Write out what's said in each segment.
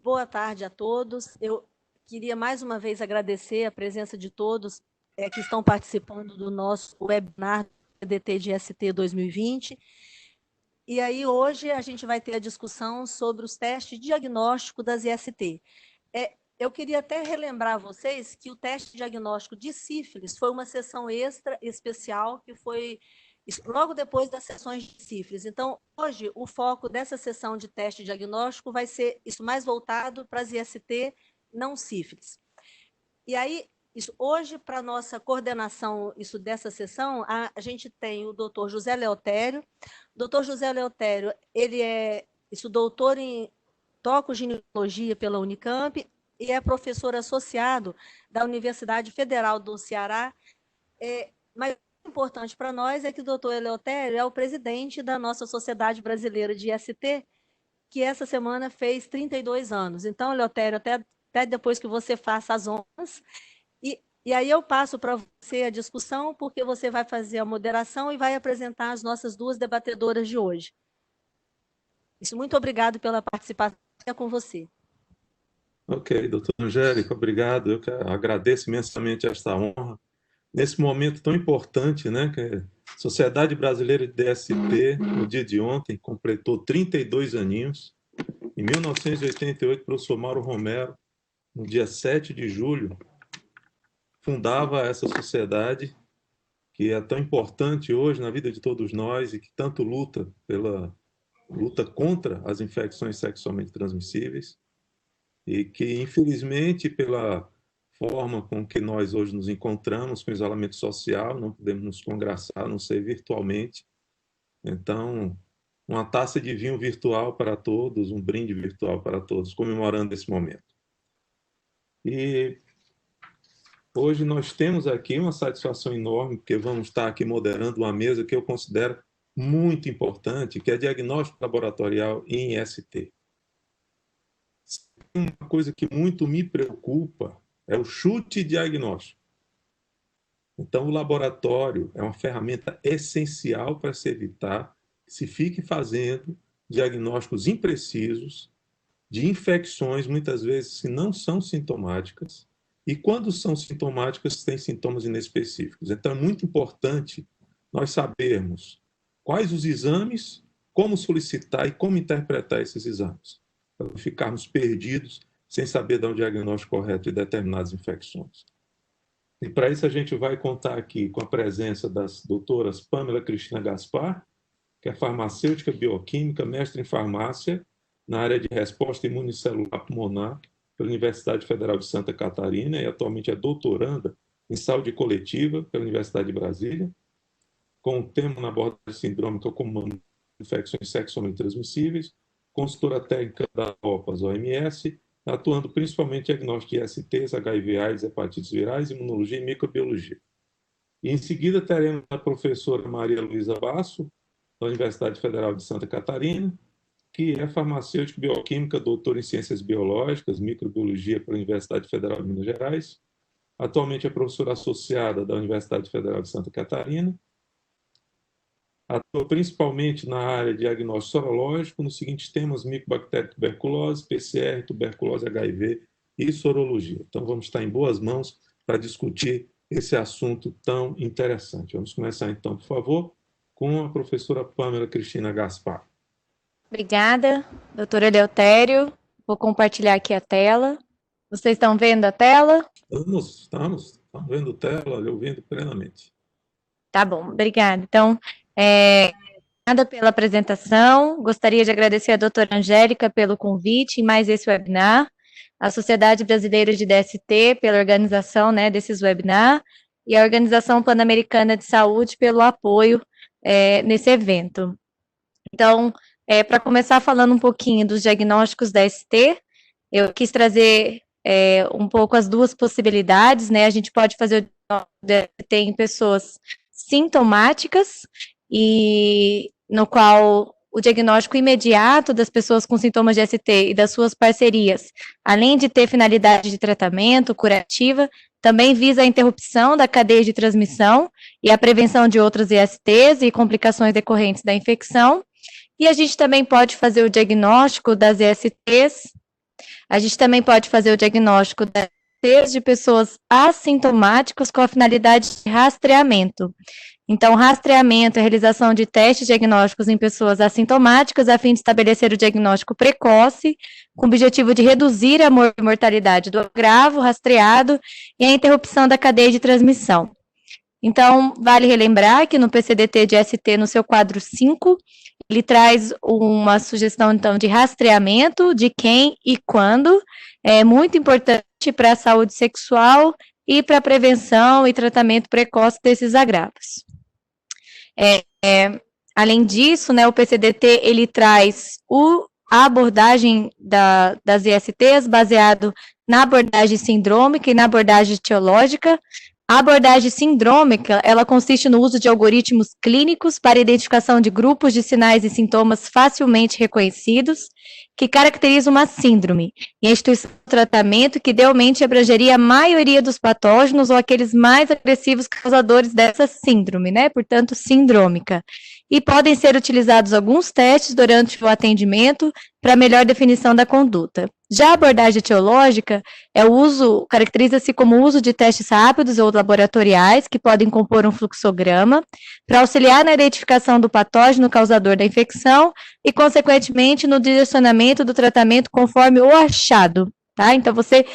Boa tarde a todos. Eu queria mais uma vez agradecer a presença de todos que estão participando do nosso webinar EDT de ST 2020. E aí, hoje, a gente vai ter a discussão sobre os testes de diagnóstico das IST. Eu queria até relembrar a vocês que o teste de diagnóstico de sífilis foi uma sessão extra especial que foi logo depois das sessões de sífilis. Então, hoje, o foco dessa sessão de teste de diagnóstico vai ser isso mais voltado para as IST não sífilis. E aí, hoje, para a nossa coordenação dessa sessão, a gente tem o doutor José Leotério. O doutor José Leotério, ele é doutor em tocoginecologia pela Unicamp e é professor associado da Universidade Federal do Ceará. Mas o importante para nós é que o doutor Eleutério é o presidente da nossa Sociedade Brasileira de IST, que essa semana fez 32 anos. Então, Eleutério, até depois que você faça as honras, e aí eu passo para você a discussão, porque você vai fazer a moderação e vai apresentar as nossas duas debatedoras de hoje. Muito obrigado pela participação, é com você. Ok, doutor Angélica, obrigado. Eu que agradeço imensamente esta honra. Nesse momento tão importante, né, que a Sociedade Brasileira de DST, no dia de ontem, completou 32 aninhos. Em 1988, o professor Mauro Romero, no dia 7 de julho, fundava essa sociedade, que é tão importante hoje na vida de todos nós e que tanto luta contra as infecções sexualmente transmissíveis e que, infelizmente, pela forma com que nós hoje nos encontramos, com isolamento social, não podemos nos congraçar, a não ser virtualmente. Então, uma taça de vinho virtual para todos, um brinde virtual para todos, comemorando esse momento. E hoje nós temos aqui uma satisfação enorme, porque vamos estar aqui moderando uma mesa que eu considero muito importante, que é diagnóstico laboratorial em IST. Uma coisa que muito me preocupa é o chute diagnóstico. Então, o laboratório é uma ferramenta essencial para se evitar que se fique fazendo diagnósticos imprecisos de infecções, muitas vezes, que não são sintomáticas, e quando são sintomáticas, têm sintomas inespecíficos. Então, é muito importante nós sabermos quais os exames, como solicitar e como interpretar esses exames, para não ficarmos perdidos sem saber dar um diagnóstico correto de determinadas infecções. E para isso a gente vai contar aqui com a presença das doutoras Pamela Cristina Gaspar, que é farmacêutica bioquímica, mestre em farmácia na área de resposta imunicelular pulmonar pela Universidade Federal de Santa Catarina e atualmente é doutoranda em saúde coletiva pela Universidade de Brasília, com o tema na abordagem sindrômica como infecções sexualmente transmissíveis, consultora técnica da OPAS, OMS, atuando principalmente em diagnóstico de ISTs, HIV, AIDS, hepatites virais, imunologia e microbiologia. E em seguida teremos a professora Maria Luísa Basso, da Universidade Federal de Santa Catarina, que é farmacêutica bioquímica, doutora em ciências biológicas, microbiologia pela Universidade Federal de Minas Gerais. Atualmente é professora associada da Universidade Federal de Santa Catarina. Atua principalmente na área de diagnóstico sorológico, nos seguintes temas: micobactéria tuberculose, PCR, tuberculose HIV e sorologia. Então, vamos estar em boas mãos para discutir esse assunto tão interessante. Vamos começar, então, por favor, com a professora Pamela Cristina Gaspar. Obrigada, doutora Eleutério. Vou compartilhar aqui a tela. Vocês estão vendo a tela? Estamos vendo a tela, ouvindo plenamente. Tá bom, obrigada. Então, obrigada pela apresentação. Gostaria de agradecer a doutora Angélica pelo convite em mais esse webinar, a Sociedade Brasileira de DST pela organização desses webinars e a Organização Pan-Americana de Saúde pelo apoio nesse evento. Então, para começar falando um pouquinho dos diagnósticos da ST, eu quis trazer um pouco as duas possibilidades, né? A gente pode fazer o diagnóstico da ST em pessoas sintomáticas, e no qual o diagnóstico imediato das pessoas com sintomas de ST e das suas parcerias, além de ter finalidade de tratamento, curativa, também visa a interrupção da cadeia de transmissão e a prevenção de outros ISTs e complicações decorrentes da infecção. E a gente também pode fazer o diagnóstico das ISTs A gente também pode fazer o diagnóstico de pessoas assintomáticas com a finalidade de rastreamento. Então, rastreamento é a realização de testes diagnósticos em pessoas assintomáticas a fim de estabelecer o diagnóstico precoce, com o objetivo de reduzir a mortalidade do agravo rastreado e a interrupção da cadeia de transmissão. Então, vale relembrar que no PCDT de ST, no seu quadro 5, ele traz uma sugestão, então, de rastreamento de quem e quando, é muito importante para a saúde sexual e para a prevenção e tratamento precoce desses agravos. Além disso, né, o PCDT, ele traz a abordagem das ISTs baseado na abordagem sindrômica e na abordagem etiológica. A abordagem sindrômica, ela consiste no uso de algoritmos clínicos para identificação de grupos de sinais e sintomas facilmente reconhecidos, que caracterizam uma síndrome, e a instituição de tratamento que idealmente abrangeria a maioria dos patógenos ou aqueles mais agressivos causadores dessa síndrome, né, portanto, sindrômica. E podem ser utilizados alguns testes durante o atendimento para melhor definição da conduta. Já a abordagem etiológica caracteriza-se como o uso de testes rápidos ou laboratoriais, que podem compor um fluxograma, para auxiliar na identificação do patógeno causador da infecção e, consequentemente, no direcionamento do tratamento conforme o achado, tá? Então, você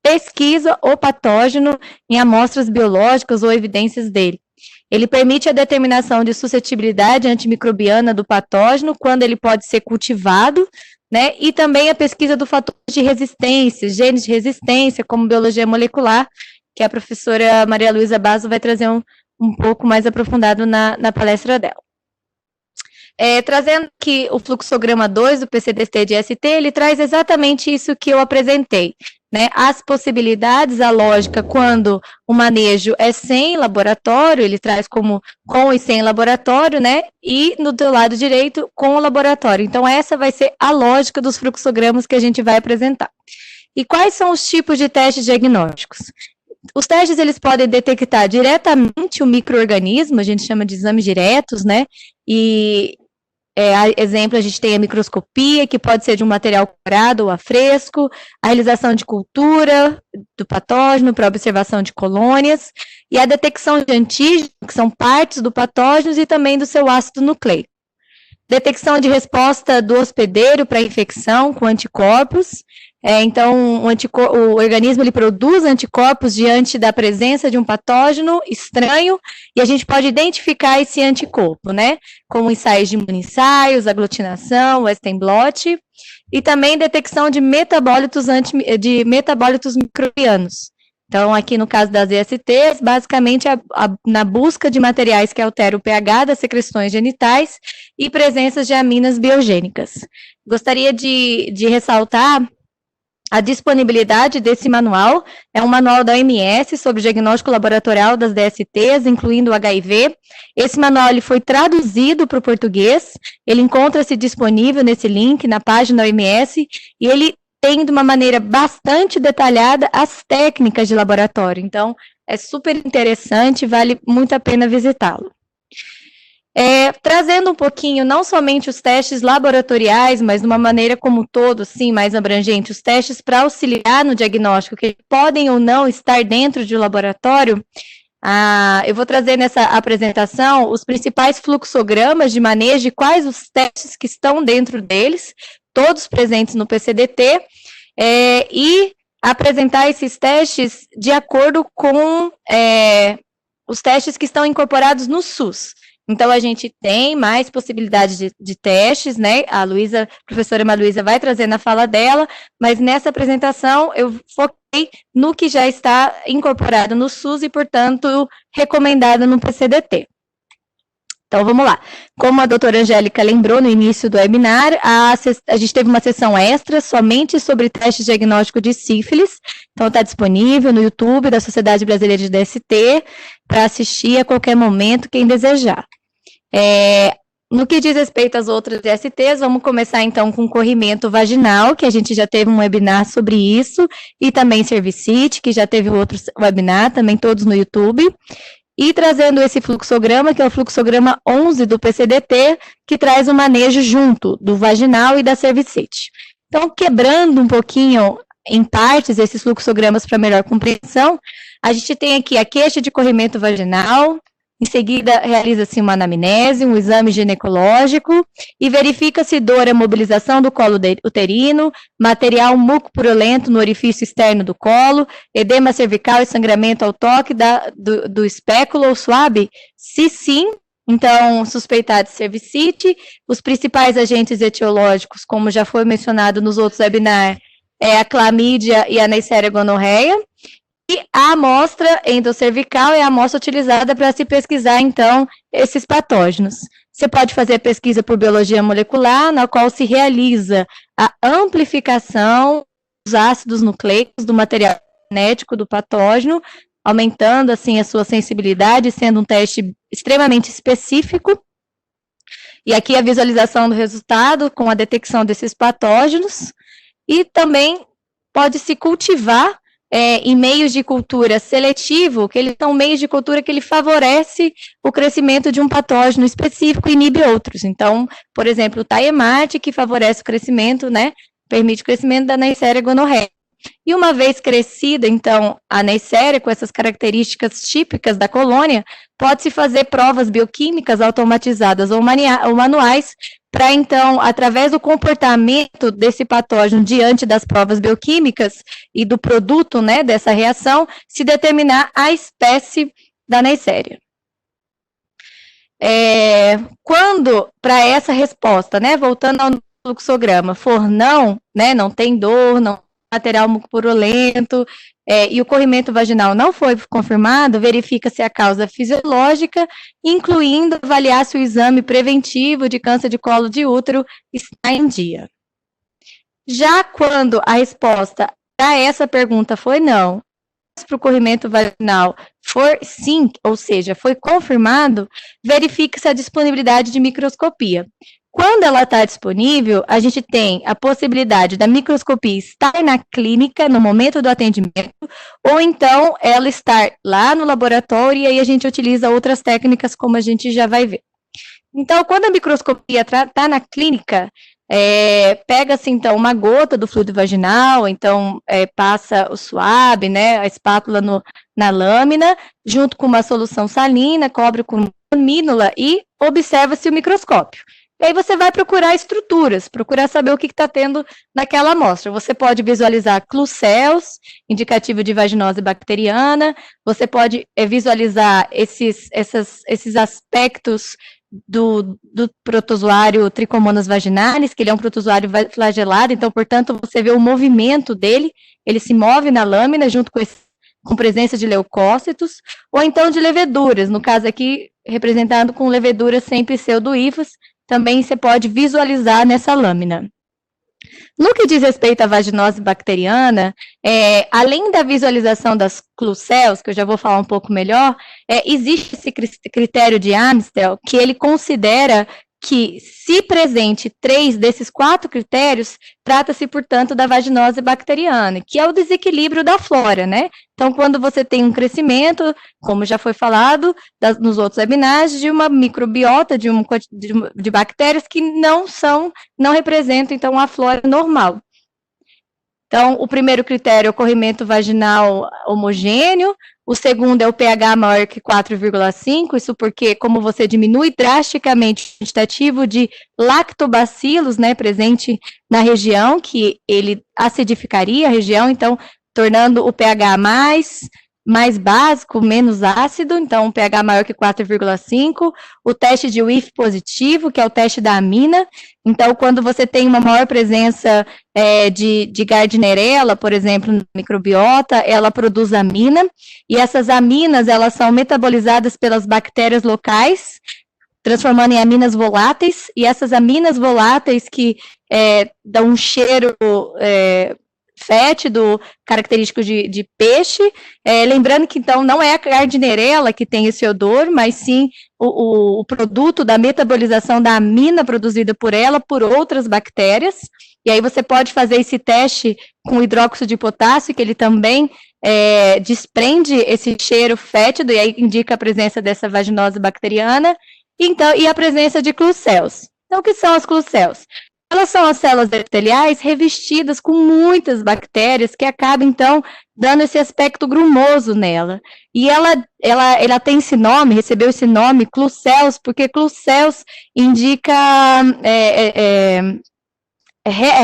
pesquisa o patógeno em amostras biológicas ou evidências dele. Ele permite a determinação de suscetibilidade antimicrobiana do patógeno, quando ele pode ser cultivado, né, e também a pesquisa do fator de resistência, genes de resistência, como biologia molecular, que a professora Maria Luísa Basso vai trazer um pouco mais aprofundado na palestra dela. Trazendo aqui o fluxograma 2 do PCDT de ST, ele traz exatamente isso que eu apresentei, né, as possibilidades, a lógica, quando o manejo é sem laboratório, ele traz como com e sem laboratório, né, e no do lado direito, com o laboratório. Então, essa vai ser a lógica dos fluxogramas que a gente vai apresentar. E quais são os tipos de testes diagnósticos? Os testes, eles podem detectar diretamente o micro-organismo, a gente chama de exames diretos, né, e exemplo, a gente tem a microscopia, que pode ser de um material curado ou a fresco, a realização de cultura do patógeno para observação de colônias, e a detecção de antígenos, que são partes do patógeno e também do seu ácido nucleico. Detecção de resposta do hospedeiro para a infecção com anticorpos. Então, o organismo ele produz anticorpos diante da presença de um patógeno estranho, e a gente pode identificar esse anticorpo, né? Como ensaios de imunensaios, aglutinação, Western blot, e também detecção de metabólitos microbianos. Então, aqui no caso das ESTs, basicamente na busca de materiais que alteram o pH das secreções genitais e presenças de aminas biogênicas. Gostaria de ressaltar a disponibilidade desse manual. É um manual da OMS sobre o diagnóstico laboratorial das DSTs, incluindo o HIV. Esse manual ele foi traduzido para o português, ele encontra-se disponível nesse link na página da OMS, e ele tem de uma maneira bastante detalhada as técnicas de laboratório. Então, é super interessante, vale muito a pena visitá-lo. Trazendo um pouquinho, não somente os testes laboratoriais, mas de uma maneira como um todo, sim, mais abrangente, os testes para auxiliar no diagnóstico, que podem ou não estar dentro de um laboratório. Eu vou trazer nessa apresentação os principais fluxogramas de manejo e quais os testes que estão dentro deles, todos presentes no PCDT, e apresentar esses testes de acordo com os testes que estão incorporados no SUS. Então, a gente tem mais possibilidades de testes, né? A professora Maria Luísa vai trazer na fala dela, mas nessa apresentação eu foquei no que já está incorporado no SUS e, portanto, recomendado no PCDT. Então, vamos lá. Como a doutora Angélica lembrou no início do webinar, a gente teve uma sessão extra somente sobre testes diagnósticos de sífilis. Então, está disponível no YouTube da Sociedade Brasileira de DST para assistir a qualquer momento, quem desejar. No que diz respeito às outras DSTs, vamos começar, então, com corrimento vaginal, que a gente já teve um webinar sobre isso, e também cervicite, que já teve outro webinar, também todos no YouTube. E trazendo esse fluxograma, que é o fluxograma 11 do PCDT, que traz o manejo junto do vaginal e da cervicite. Então, quebrando um pouquinho em partes esses fluxogramas para melhor compreensão, a gente tem aqui a queixa de corrimento vaginal, em seguida realiza-se uma anamnese, um exame ginecológico e verifica-se dor e mobilização do colo uterino, material mucopurulento no orifício externo do colo, edema cervical e sangramento ao toque do espéculo ou suave? Se sim, então suspeitar de cervicite. Os principais agentes etiológicos, como já foi mencionado nos outros webinars, é a clamídia e a Neisseria gonorreia. E a amostra endocervical é a amostra utilizada para se pesquisar, então, esses patógenos. Você pode fazer a pesquisa por biologia molecular, na qual se realiza a amplificação dos ácidos nucleicos do material genético do patógeno, aumentando, assim, a sua sensibilidade, sendo um teste extremamente específico. E aqui a visualização do resultado com a detecção desses patógenos. E também pode-se cultivar em meios de cultura seletivo, que eles são meios de cultura que ele favorece o crescimento de um patógeno específico e inibe outros. Então, por exemplo, o Taiemate, que favorece o crescimento, né, permite o crescimento da Neisseria gonorreia. E uma vez crescida, então, a Neisseria, com essas características típicas da colônia, pode-se fazer provas bioquímicas automatizadas ou manuais, para, então, através do comportamento desse patógeno diante das provas bioquímicas e do produto, né, dessa reação, se determinar a espécie da Neisseria. Quando, para essa resposta, né, voltando ao fluxograma, for não, né, não tem dor, não material mucopurulento, e o corrimento vaginal não foi confirmado, verifica-se a causa fisiológica, incluindo avaliar se o exame preventivo de câncer de colo de útero está em dia. Já quando a resposta a essa pergunta foi não, para o corrimento vaginal for sim, ou seja, foi confirmado, verifica-se a disponibilidade de microscopia. Quando ela está disponível, a gente tem a possibilidade da microscopia estar na clínica no momento do atendimento, ou então ela estar lá no laboratório e aí a gente utiliza outras técnicas, como a gente já vai ver. Então, quando a microscopia está na clínica, pega-se então uma gota do fluido vaginal, então passa o suave, né, a espátula na lâmina, junto com uma solução salina, cobre com mínula e observa-se o microscópio. E aí você vai procurar estruturas, procurar saber o que está tendo naquela amostra. Você pode visualizar Klucels, indicativo de vaginose bacteriana, você pode visualizar esses aspectos do protozoário Trichomonas vaginalis, que ele é um protozoário flagelado, então, portanto, você vê o movimento dele, ele se move na lâmina junto com presença de leucócitos, ou então de leveduras, no caso aqui, representado com leveduras sem pseudohifos, também você pode visualizar nessa lâmina. No que diz respeito à vaginose bacteriana, além da visualização das Klucels, que eu já vou falar um pouco melhor, existe esse critério de Amstel, que ele considera que, se presente 3 desses 4 critérios, trata-se, portanto, da vaginose bacteriana, que é o desequilíbrio da flora, né? Então, quando você tem um crescimento, como já foi falado nos outros webinars, de uma microbiota, de bactérias que não representam, então, a flora normal. Então, o primeiro critério é o corrimento vaginal homogêneo, o segundo é o pH maior que 4,5, isso porque, como você diminui drasticamente o quantitativo de lactobacilos, né, presente na região, que ele acidificaria a região, então, tornando o pH mais básico, menos ácido, então, um pH maior que 4,5, o teste de WIF positivo, que é o teste da amina, então, quando você tem uma maior presença de Gardnerella, por exemplo, na microbiota, ela produz amina, e essas aminas, elas são metabolizadas pelas bactérias locais, transformando em aminas voláteis, e essas aminas voláteis que dão um cheiro fétido, característico de peixe, lembrando que, então, não é a Gardnerella que tem esse odor, mas sim o produto da metabolização da amina produzida por ela, por outras bactérias, e aí você pode fazer esse teste com hidróxido de potássio, que ele também desprende esse cheiro fétido, e aí indica a presença dessa vaginose bacteriana, então, e a presença de Klucels. Então, o que são as Klucels? Elas são as células epiteliais revestidas com muitas bactérias que acabam, então, dando esse aspecto grumoso nela. E ela tem esse nome, recebeu esse nome, Kluycells, porque Kluycells indica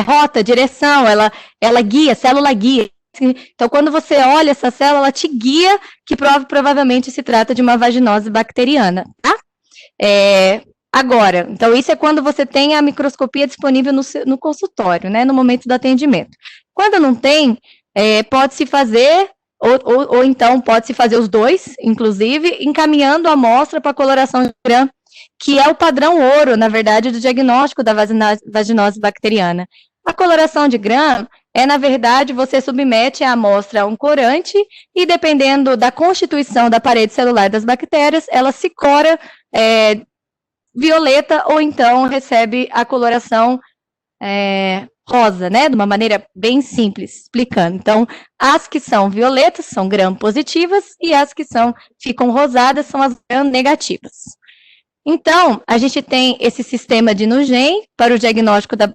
rota, direção, ela guia, célula guia. Então, quando você olha essa célula, ela te guia que provavelmente se trata de uma vaginose bacteriana, tá? Agora, então isso é quando você tem a microscopia disponível no consultório, né, no momento do atendimento. Quando não tem, pode-se fazer, ou então pode-se fazer os dois, inclusive, encaminhando a amostra para coloração de Gram, que é o padrão ouro, na verdade, do diagnóstico da vaginose bacteriana. A coloração de Gram na verdade, você submete a amostra a um corante e, dependendo da constituição da parede celular das bactérias, ela se cora violeta ou então recebe a coloração rosa, né? De uma maneira bem simples, explicando. Então, as que são violetas são gram positivas e as que ficam rosadas são as gram negativas. Então, a gente tem esse sistema de Nugen para o diagnóstico da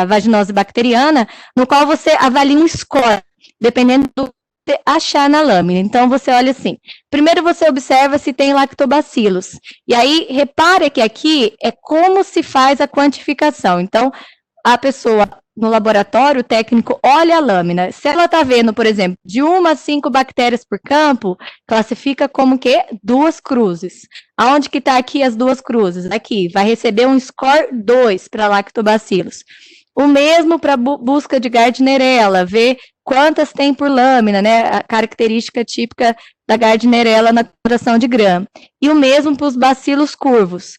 vaginose bacteriana, no qual você avalia um score, dependendo do que você achar na lâmina. Então, você olha assim, primeiro você observa se tem lactobacilos, e aí repare que aqui é como se faz a quantificação. Então, a pessoa no laboratório, o técnico olha a lâmina. Se ela está vendo, por exemplo, de 1 a 5 bactérias por campo, classifica como que 2 cruzes. Aonde que está aqui as 2 cruzes? Aqui, vai receber um score 2 para lactobacilos. O mesmo para busca de Gardnerella, ver quantas tem por lâmina, né? A característica típica da Gardnerella na coloração de Gram. E o mesmo para os bacilos curvos.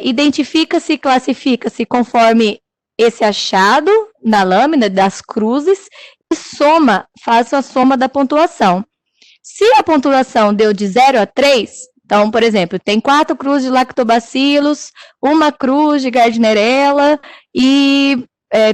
Identifica-se e classifica-se conforme esse achado na lâmina das cruzes e faz a soma da pontuação. Se a pontuação deu de 0 a 3, então, por exemplo, tem 4 cruzes de lactobacilos, 1 cruz de Gardnerella e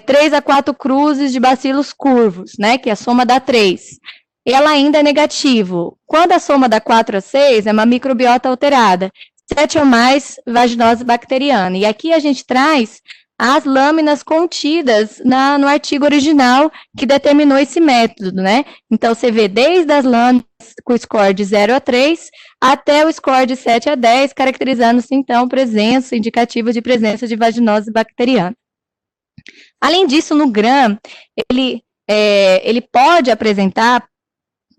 3 a 4 cruzes de bacilos curvos, né, que a soma dá 3. Ela ainda é negativo. Quando a soma dá 4 a 6, é uma microbiota alterada. 7 ou mais, vaginose bacteriana. E aqui a gente traz as lâminas contidas no artigo original que determinou esse método, né? Então, você vê desde as lâminas com score de 0 a 3 até o score de 7 a 10, caracterizando-se, então, presença indicativa de presença de vaginose bacteriana. Além disso, no Gram, ele pode apresentar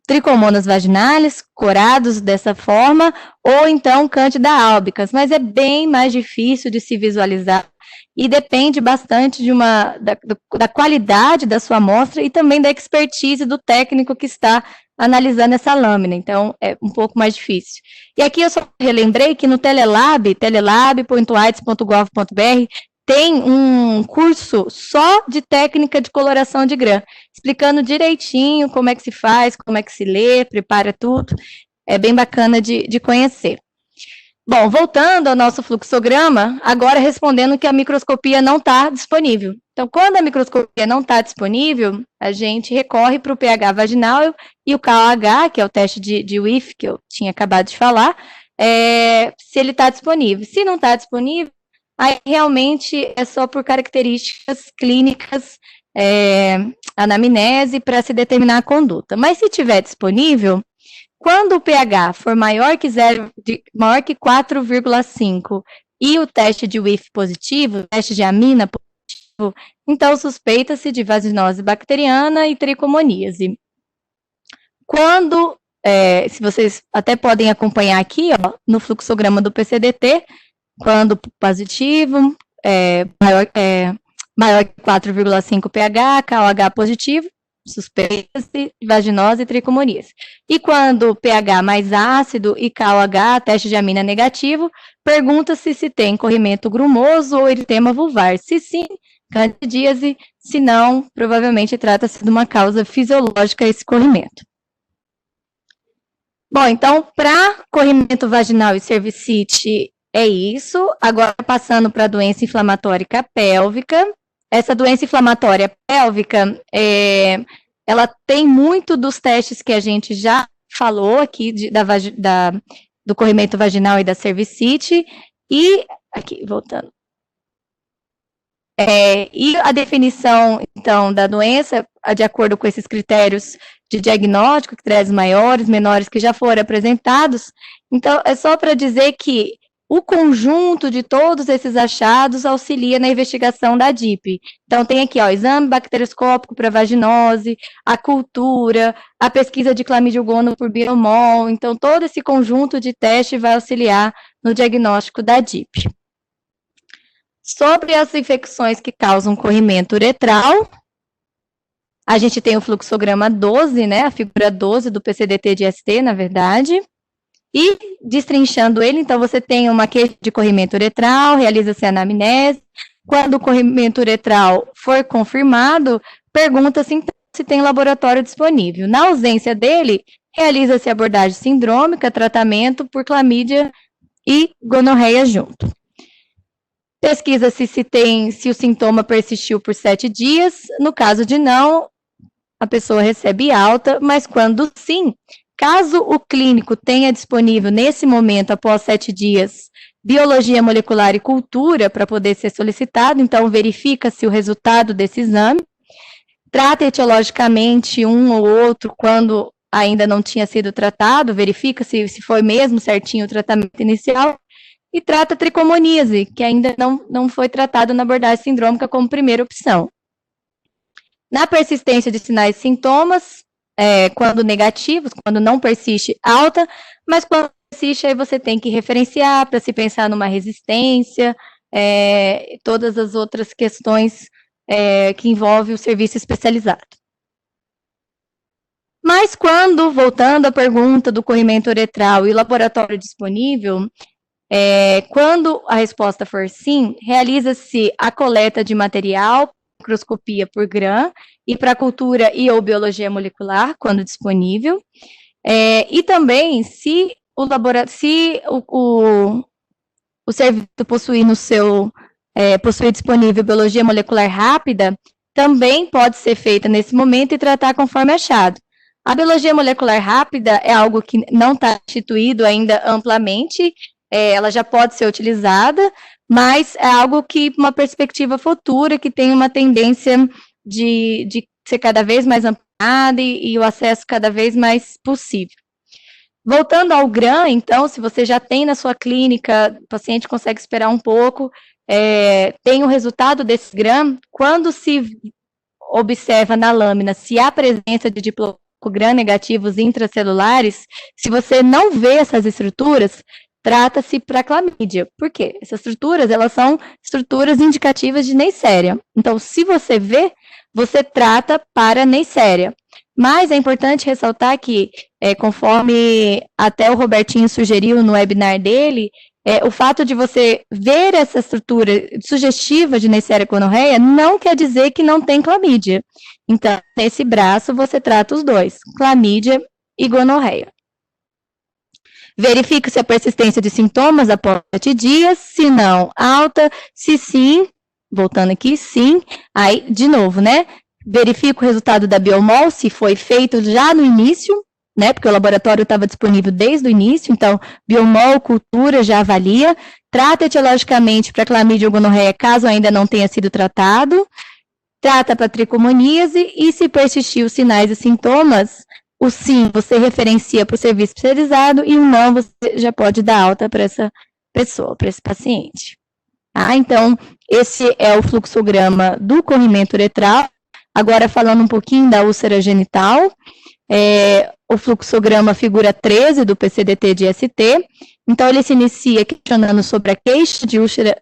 tricomonas vaginais, corados dessa forma, ou então Candida albicans, mas é bem mais difícil de se visualizar e depende bastante da qualidade da sua amostra e também da expertise do técnico que está analisando essa lâmina, então é um pouco mais difícil. E aqui eu só relembrei que no telelab.aids.gov.br, tem um curso só de técnica de coloração de Gram, explicando direitinho como é que se faz, como é que se lê, prepara tudo, é bem bacana de conhecer. Bom, voltando ao nosso fluxograma, agora respondendo que a microscopia não está disponível. Então, quando a microscopia não está disponível, a gente recorre para o pH vaginal e o KOH, que é o teste de Whiff, que eu tinha acabado de falar, se ele está disponível. Se não está disponível, aí realmente é só por características clínicas, anamnese, para se determinar a conduta. Mas se estiver disponível, quando o pH for maior que 4,5 e o teste de Whiff positivo, o teste de amina positivo, então suspeita-se de vaginose bacteriana e tricomoníase. Quando, se vocês até podem acompanhar aqui, ó, no fluxograma do PCDT, quando positivo, maior que 4,5 pH, KOH positivo, suspeita-se de vaginose e tricomoníase. E quando o pH mais ácido e KOH, teste de amina negativo, pergunta-se se tem corrimento grumoso ou eritema vulvar. Se sim, candidíase, se não, provavelmente trata-se de uma causa fisiológica esse corrimento. Bom, então, para corrimento vaginal e cervicite é isso. Agora, passando para a doença inflamatória pélvica. Essa doença inflamatória pélvica, ela tem muito dos testes que a gente já falou aqui, do do corrimento vaginal e da cervicite, e, aqui, voltando. E a definição, então, da doença, de acordo com esses critérios de diagnóstico, critérios maiores, menores, que já foram apresentados. Então, é só para dizer que o conjunto de todos esses achados auxilia na investigação da DIP. Então, tem aqui, ó, exame bacterioscópico para vaginose, a cultura, a pesquisa de clamídia gono por biomol. Então, todo esse conjunto de testes vai auxiliar no diagnóstico da DIP. Sobre as infecções que causam corrimento uretral, a gente tem o fluxograma 12, né, a figura 12 do PCDT de ST, na verdade. E, destrinchando ele, então, você tem uma queixa de corrimento uretral, realiza-se a anamnese. Quando o corrimento uretral for confirmado, pergunta-se, então, se tem laboratório disponível. Na ausência dele, realiza-se abordagem sindrômica, tratamento por clamídia e gonorreia junto. Pesquisa-se se o sintoma persistiu por 7 dias. No caso de não, a pessoa recebe alta, mas quando sim, caso o clínico tenha disponível, nesse momento, após 7 dias, biologia molecular e cultura para poder ser solicitado, então verifica-se o resultado desse exame, trata etiologicamente um ou outro quando ainda não tinha sido tratado, verifica-se se foi mesmo certinho o tratamento inicial, e trata a tricomoníase, que ainda não foi tratado na abordagem sindrômica como primeira opção. Na persistência de sinais e sintomas, quando negativos, quando não persiste, alta, mas quando persiste, aí você tem que referenciar para se pensar numa resistência, todas as outras questões que envolvem o serviço especializado. Mas quando, voltando à pergunta do corrimento uretral e laboratório disponível, quando a resposta for sim, realiza-se a coleta de material, microscopia por GRAM, e para cultura e ou biologia molecular, quando disponível. E também, se o serviço possuir possuir disponível biologia molecular rápida, também pode ser feita nesse momento e tratar conforme achado. A biologia molecular rápida é algo que não está instituído ainda amplamente, ela já pode ser utilizada, mas é algo que, uma perspectiva futura, que tem uma tendência de ser cada vez mais ampliada e o acesso cada vez mais possível. Voltando ao GRAM, então, se você já tem na sua clínica, o paciente consegue esperar um pouco, tem o resultado desse GRAM, quando se observa na lâmina se há presença de diplocro-GRAM negativos intracelulares, se você não vê essas estruturas, trata-se para clamídia. Por quê? Essas estruturas, elas são estruturas indicativas de Neisseria. Então, se você vê, você trata para Neisseria. Mas é importante ressaltar que, conforme até o Robertinho sugeriu no webinar dele, o fato de você ver essa estrutura sugestiva de Neisseria gonorreia não quer dizer que não tem clamídia. Então, nesse braço, você trata os dois, clamídia e gonorreia. Verifica-se a persistência de sintomas após 7 dias, se não, alta, se sim, voltando aqui, sim, aí, de novo, né, verifica o resultado da biomol, se foi feito já no início, né, porque o laboratório estava disponível desde o início, então, biomol, cultura, já avalia, trata etiologicamente para clamídia ou gonorreia, caso ainda não tenha sido tratado, trata para tricomoníase, e se persistir os sinais e sintomas, o sim, você referencia para o serviço especializado, e o não, você já pode dar alta para essa pessoa, para esse paciente. Então, esse é o fluxograma do corrimento uretral. Agora, falando um pouquinho da úlcera genital, o fluxograma figura 13 do PCDT de ST. Então, ele se inicia questionando sobre a queixa de úlcera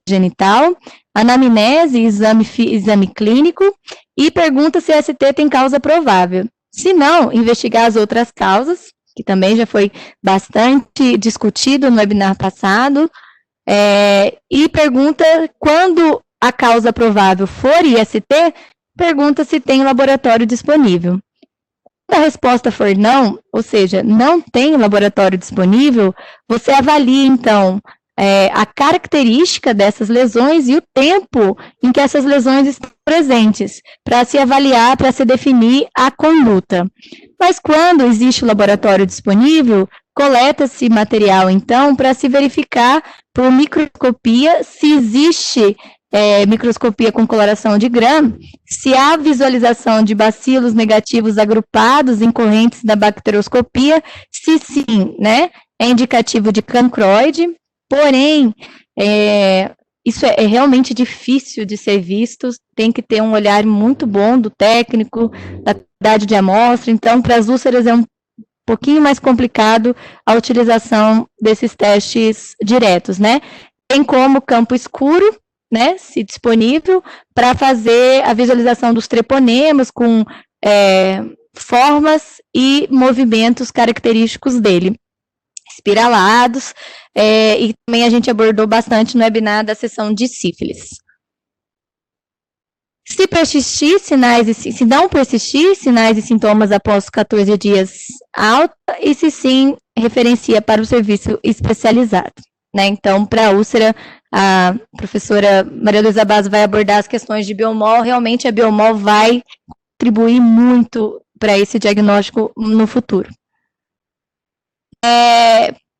genital, anamnese, exame clínico, e pergunta se a ST tem causa provável. Se não, investigar as outras causas, que também já foi bastante discutido no webinar passado, e pergunta, quando a causa provável for IST, pergunta se tem laboratório disponível. Se a resposta for não, ou seja, não tem laboratório disponível, você avalia, então, a característica dessas lesões e o tempo em que essas lesões estão presentes, para se avaliar, para se definir a conduta. Mas quando existe o laboratório disponível, coleta-se material, então, para se verificar por microscopia se existe microscopia com coloração de Gram, se há visualização de bacilos negativos agrupados em correntes da bacteroscopia, se sim, né, é indicativo de cancroide, porém, isso é realmente difícil de ser visto, tem que ter um olhar muito bom do técnico, da qualidade de amostra, então, para as úlceras é um pouquinho mais complicado a utilização desses testes diretos, né? Tem como campo escuro, né, se disponível, para fazer a visualização dos treponemas com formas e movimentos característicos dele, espiralados, e também a gente abordou bastante no webinar da sessão de sífilis. Se persistir sinais, se não persistir sinais e sintomas após 14 dias alta, e se sim, referencia para o serviço especializado. Né? Então, para a úlcera, a professora Maria Luísa Basso vai abordar as questões de biomol, realmente a biomol vai contribuir muito para esse diagnóstico no futuro.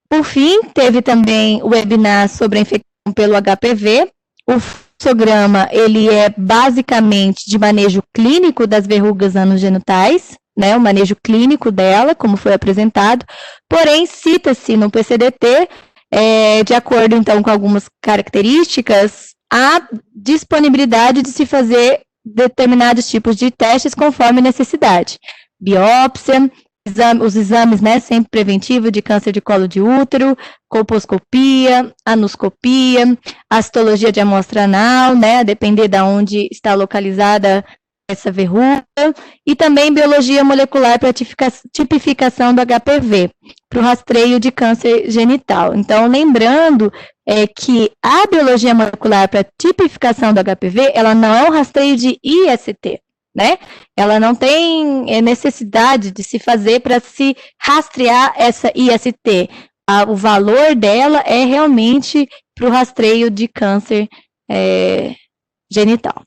Por fim, teve também o webinar sobre a infecção pelo HPV. O fluxograma, ele é basicamente de manejo clínico das verrugas anogenitais, né, o manejo clínico dela, como foi apresentado, porém, cita-se no PCDT, de acordo, então, com algumas características, a disponibilidade de se fazer determinados tipos de testes conforme necessidade. Biópsia, os exames, né, sempre preventivo de câncer de colo de útero, colposcopia, anoscopia, a citologia de amostra anal, né, a depender de onde está localizada essa verruga, e também biologia molecular para tipificação do HPV, para o rastreio de câncer genital. Então, lembrando que a biologia molecular para tipificação do HPV, ela não é um rastreio de IST, né? Ela não tem necessidade de se fazer para se rastrear essa IST. O valor dela é realmente para o rastreio de câncer genital.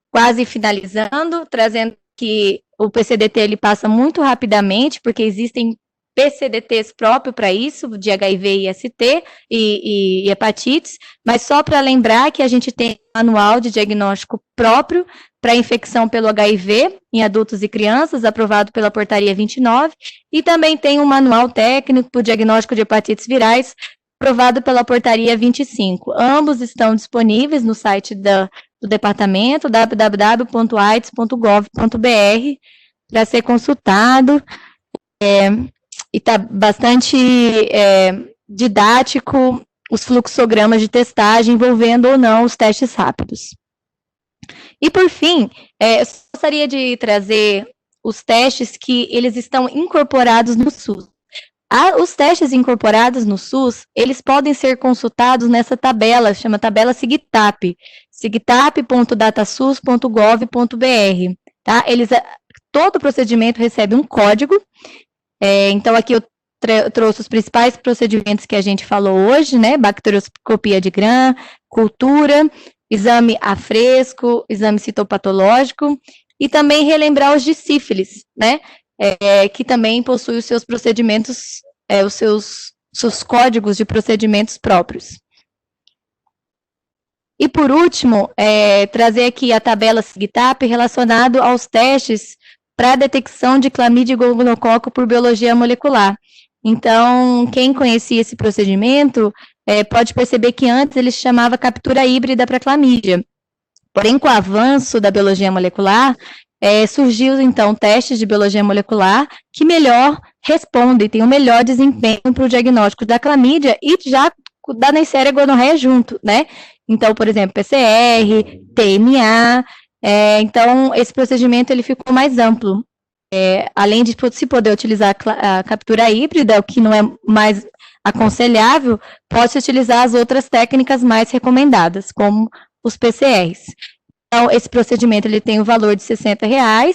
Quase finalizando, trazendo que o PCDT ele passa muito rapidamente, porque existem PCDTs próprios para isso, de HIV e IST e hepatites, mas só para lembrar que a gente tem um manual de diagnóstico próprio para infecção pelo HIV em adultos e crianças, aprovado pela portaria 29, e também tem um manual técnico para o diagnóstico de hepatites virais, aprovado pela portaria 25. Ambos estão disponíveis no site do departamento, www.aids.gov.br, para ser consultado, e está bastante didático os fluxogramas de testagem envolvendo ou não os testes rápidos. E por fim, gostaria de trazer os testes que eles estão incorporados no SUS. Os testes incorporados no SUS, eles podem ser consultados nessa tabela, chama tabela SIGTAP, sigtap.datasus.gov.br, tá? Todo procedimento recebe um código, então aqui eu trouxe os principais procedimentos que a gente falou hoje, né? Bacterioscopia de Gram, cultura, exame a fresco, exame citopatológico, e também relembrar os de sífilis, né? Que também possui os seus procedimentos, os seus códigos de procedimentos próprios. E por último, trazer aqui a tabela SIGTAP relacionado aos testes para a detecção de clamídia e gonococo por biologia molecular. Então, quem conhecia esse procedimento pode perceber que antes ele se chamava captura híbrida para clamídia. Porém, com o avanço da biologia molecular, surgiu, então, testes de biologia molecular que melhor respondem, têm um melhor desempenho para o diagnóstico da clamídia e já da Neisseria gonorreia junto, né? Então, por exemplo, PCR, TMA, então, esse procedimento ele ficou mais amplo. Além de se poder utilizar a captura híbrida, o que não é mais aconselhável, pode-se utilizar as outras técnicas mais recomendadas, como os PCRs. Então, esse procedimento ele tem o valor de R$60,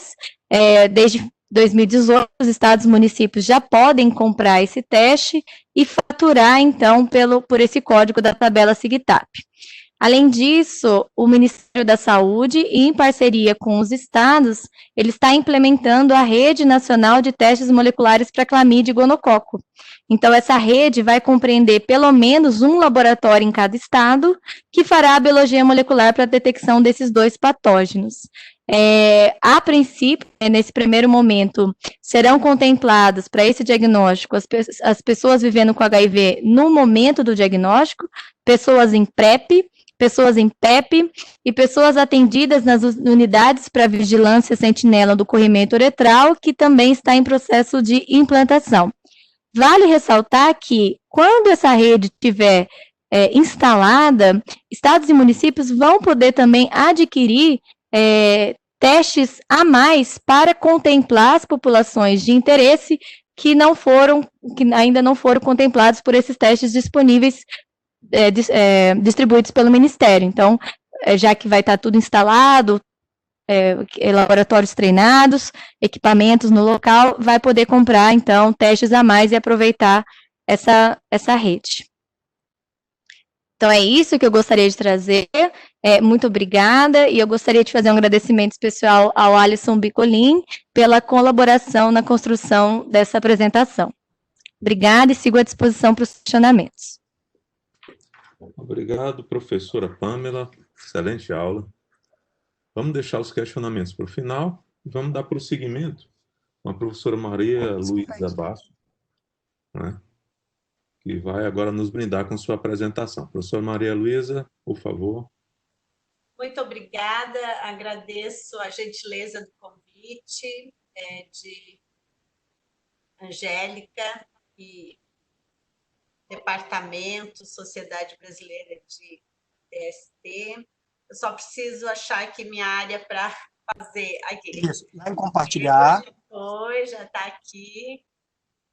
desde 2018, os estados e municípios já podem comprar esse teste e faturar, então, por esse código da tabela SIGTAP. Além disso, o Ministério da Saúde, em parceria com os estados, ele está implementando a Rede Nacional de Testes Moleculares para Clamídia e Gonococo. Então, essa rede vai compreender pelo menos um laboratório em cada estado que fará a biologia molecular para a detecção desses 2 patógenos. A princípio, nesse primeiro momento, serão contempladas para esse diagnóstico as pessoas vivendo com HIV no momento do diagnóstico, pessoas em PrEP, pessoas em PEP e pessoas atendidas nas unidades para vigilância sentinela do corrimento uretral, que também está em processo de implantação. Vale ressaltar que, quando essa rede estiver instalada, estados e municípios vão poder também adquirir testes a mais para contemplar as populações de interesse que ainda não foram contemplados por esses testes disponíveis distribuídos pelo Ministério. Então, já que vai estar tudo instalado, laboratórios treinados, equipamentos no local, vai poder comprar, então, testes a mais e aproveitar essa rede. Então, é isso que eu gostaria de trazer. Muito obrigada, e eu gostaria de fazer um agradecimento especial ao Alisson Bicolin pela colaboração na construção dessa apresentação. Obrigada e sigo à disposição para os questionamentos. Obrigado, professora Pamela. Excelente aula. Vamos deixar os questionamentos para o final e vamos dar prosseguimento com a professora Maria Luísa Basso, né, que vai agora nos brindar com sua apresentação. Professora Maria Luísa, por favor. Muito obrigada, agradeço a gentileza do convite de Angélica e Departamento Sociedade Brasileira de DST. Eu só preciso achar que minha área para fazer aqui. Isso, vai compartilhar. Oi, já está aqui.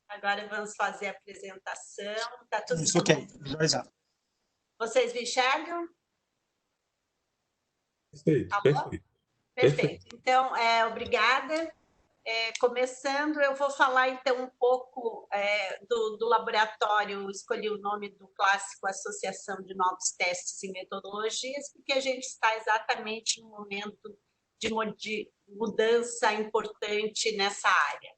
Agora vamos fazer a apresentação. Tá tudo isso, ok. Visualizar. Vocês me enxergam? Perfeito, Tá perfeito. Perfeito. Então, obrigada. Começando, eu vou falar, então, um pouco do laboratório. Escolhi o nome do clássico Associação de Novos Testes e Metodologias, porque a gente está exatamente num momento de mudança importante nessa área.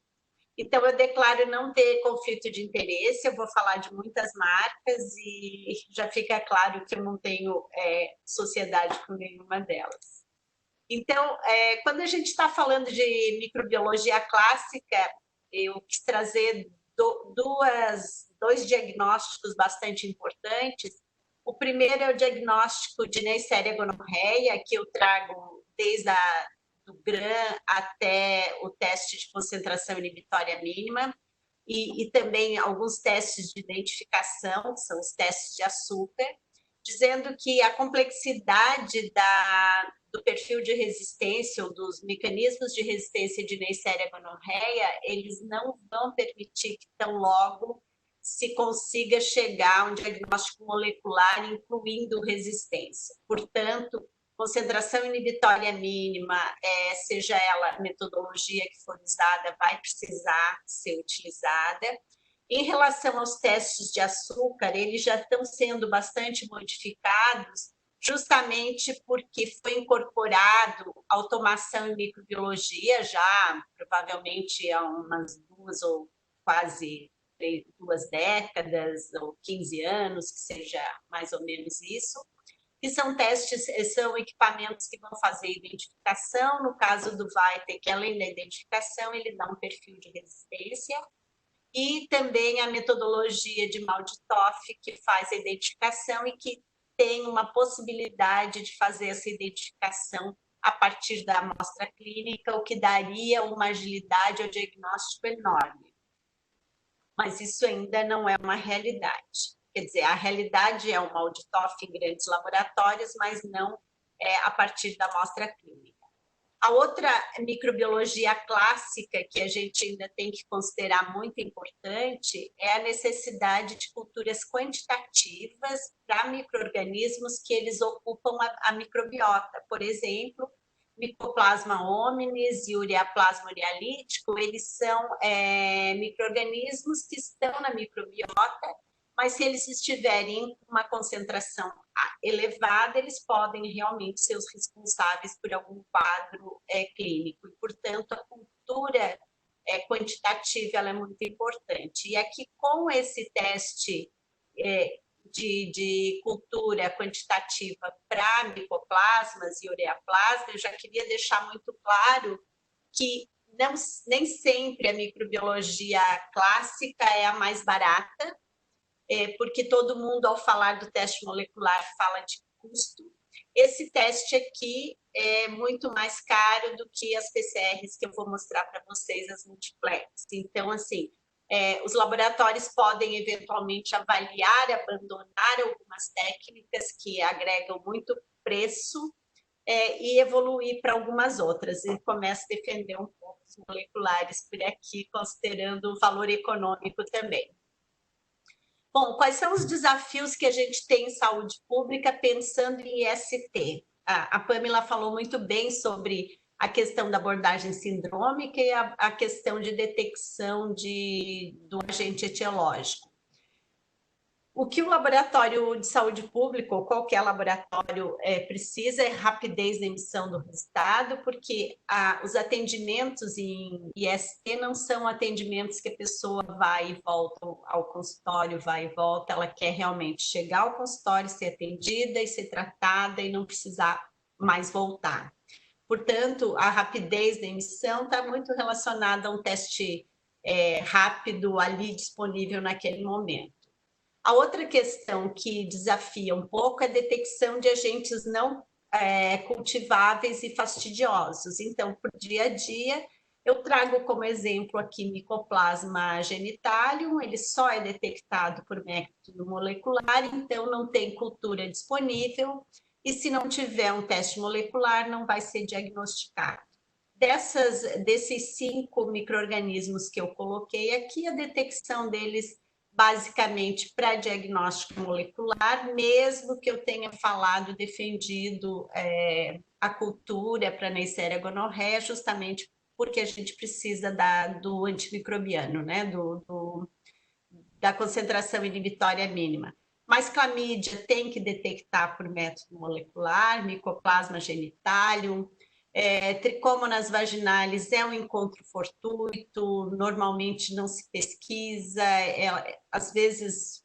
Então, eu declaro não ter conflito de interesse, eu vou falar de muitas marcas e já fica claro que eu não tenho sociedade com nenhuma delas. Então, quando a gente está falando de microbiologia clássica, eu quis trazer dois diagnósticos bastante importantes. O primeiro é o diagnóstico de Neisseria gonorreia, que eu trago desde do GRAM até o teste de concentração inibitória mínima, e também alguns testes de identificação, que são os testes de açúcar, dizendo que a complexidade do perfil de resistência ou dos mecanismos de resistência de Neisseria gonorreia, eles não vão permitir que tão logo se consiga chegar a um diagnóstico molecular incluindo resistência. Portanto, concentração inibitória mínima, seja ela a metodologia que for usada, vai precisar ser utilizada. Em relação aos testes de açúcar, eles já estão sendo bastante modificados, justamente porque foi incorporado automação em microbiologia, já provavelmente há umas 2 ou quase 2 décadas, ou 15 anos, que seja mais ou menos isso. Que são testes, são equipamentos que vão fazer identificação. No caso do Vitek, além da identificação, ele dá um perfil de resistência. E também a metodologia de Malditoff, que faz a identificação e que tem uma possibilidade de fazer essa identificação a partir da amostra clínica, o que daria uma agilidade ao diagnóstico enorme. Mas isso ainda não é uma realidade. Quer dizer, a realidade é o Malditoff em grandes laboratórios, mas não a partir da amostra clínica. A outra microbiologia clássica que a gente ainda tem que considerar muito importante é a necessidade de culturas quantitativas para micro-organismos que eles ocupam a microbiota. Por exemplo, Mycoplasma hominis e Ureaplasma urealítico, eles são micro-organismos que estão na microbiota, mas se eles estiverem em uma concentração elevada, eles podem realmente ser os responsáveis por algum quadro clínico. E, portanto, a cultura quantitativa ela é muito importante. E aqui, com esse teste de cultura quantitativa para micoplasmas e ureaplasma, eu já queria deixar muito claro que nem sempre a microbiologia clássica é a mais barata, porque todo mundo, ao falar do teste molecular, fala de custo. Esse teste aqui é muito mais caro do que as PCRs que eu vou mostrar para vocês, as multiplex. Então, assim, os laboratórios podem eventualmente avaliar, abandonar algumas técnicas que agregam muito preço e evoluir para algumas outras. E começa a defender um pouco os moleculares por aqui, considerando o valor econômico também. Bom, quais são os desafios que a gente tem em saúde pública pensando em IST? A Pamela falou muito bem sobre a questão da abordagem sindrômica e a questão de detecção do agente etiológico. O que o laboratório de saúde pública, ou qualquer laboratório, precisa é rapidez na emissão do resultado, porque os atendimentos em IST não são atendimentos que a pessoa vai e volta ao consultório, vai e volta, ela quer realmente chegar ao consultório, ser atendida e ser tratada e não precisar mais voltar. Portanto, a rapidez da emissão está muito relacionada a um teste rápido ali disponível naquele momento. A outra questão que desafia um pouco é a detecção de agentes não cultiváveis e fastidiosos. Então, por dia a dia, eu trago como exemplo aqui Mycoplasma genitalium, ele só é detectado por método molecular, então não tem cultura disponível, e se não tiver um teste molecular, não vai ser diagnosticado. Desses 5 micro-organismos que eu coloquei aqui, a detecção deles basicamente para diagnóstico molecular, mesmo que eu tenha falado, defendido a cultura para Neisseria gonorreia, justamente porque a gente precisa do antimicrobiano, né? Da concentração inibitória mínima. Mas clamídia tem que detectar por método molecular, Mycoplasma genitalium, Trichomonas vaginalis é um encontro fortuito, normalmente não se pesquisa, às vezes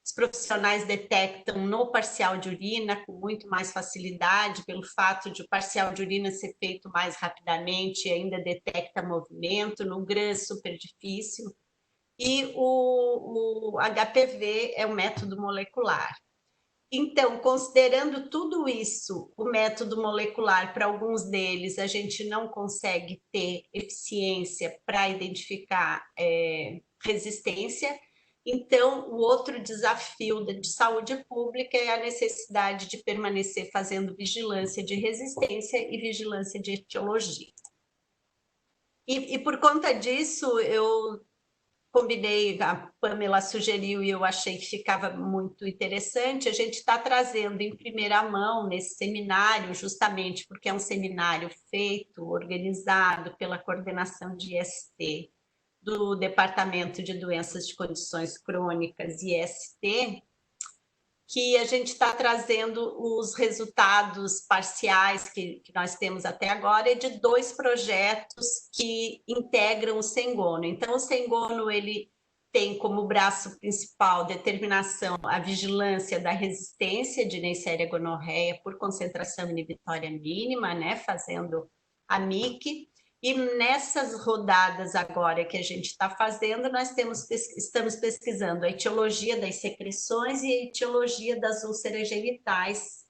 os profissionais detectam no parcial de urina com muito mais facilidade, pelo fato de o parcial de urina ser feito mais rapidamente, ainda detecta movimento, no GRAM é super difícil, e o HPV é um método molecular. Então, considerando tudo isso, o método molecular, para alguns deles, a gente não consegue ter eficiência para identificar resistência. Então, o outro desafio de saúde pública é a necessidade de permanecer fazendo vigilância de resistência e vigilância de etiologia. E por conta disso, eu combinei, a Pamela sugeriu e eu achei que ficava muito interessante, a gente está trazendo em primeira mão nesse seminário, justamente porque é um seminário feito, organizado pela coordenação de IST do Departamento de Doenças de Condições Crônicas, IST, que a gente está trazendo os resultados parciais que nós temos até agora de 2 projetos que integram o Sengono. Então, o Sengono ele tem como braço principal determinação a vigilância da resistência de Neisseria gonorreia por concentração inibitória mínima, né, fazendo a MIC. E nessas rodadas agora que a gente está fazendo, nós estamos pesquisando a etiologia das secreções e a etiologia das úlceras genitais,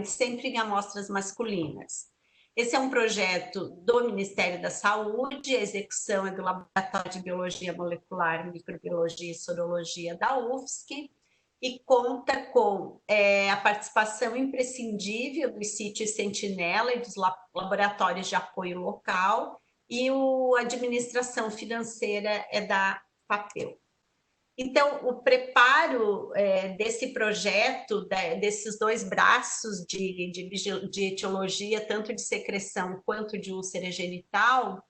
sempre em amostras masculinas. Esse é um projeto do Ministério da Saúde, a execução é do Laboratório de Biologia Molecular, Microbiologia e Sorologia da UFSC, e conta com a participação imprescindível do sítio Sentinela e dos laboratórios de apoio local, e a administração financeira é da FAPEL. Então, o preparo desse projeto, desses 2 braços de etiologia, tanto de secreção quanto de úlcera genital,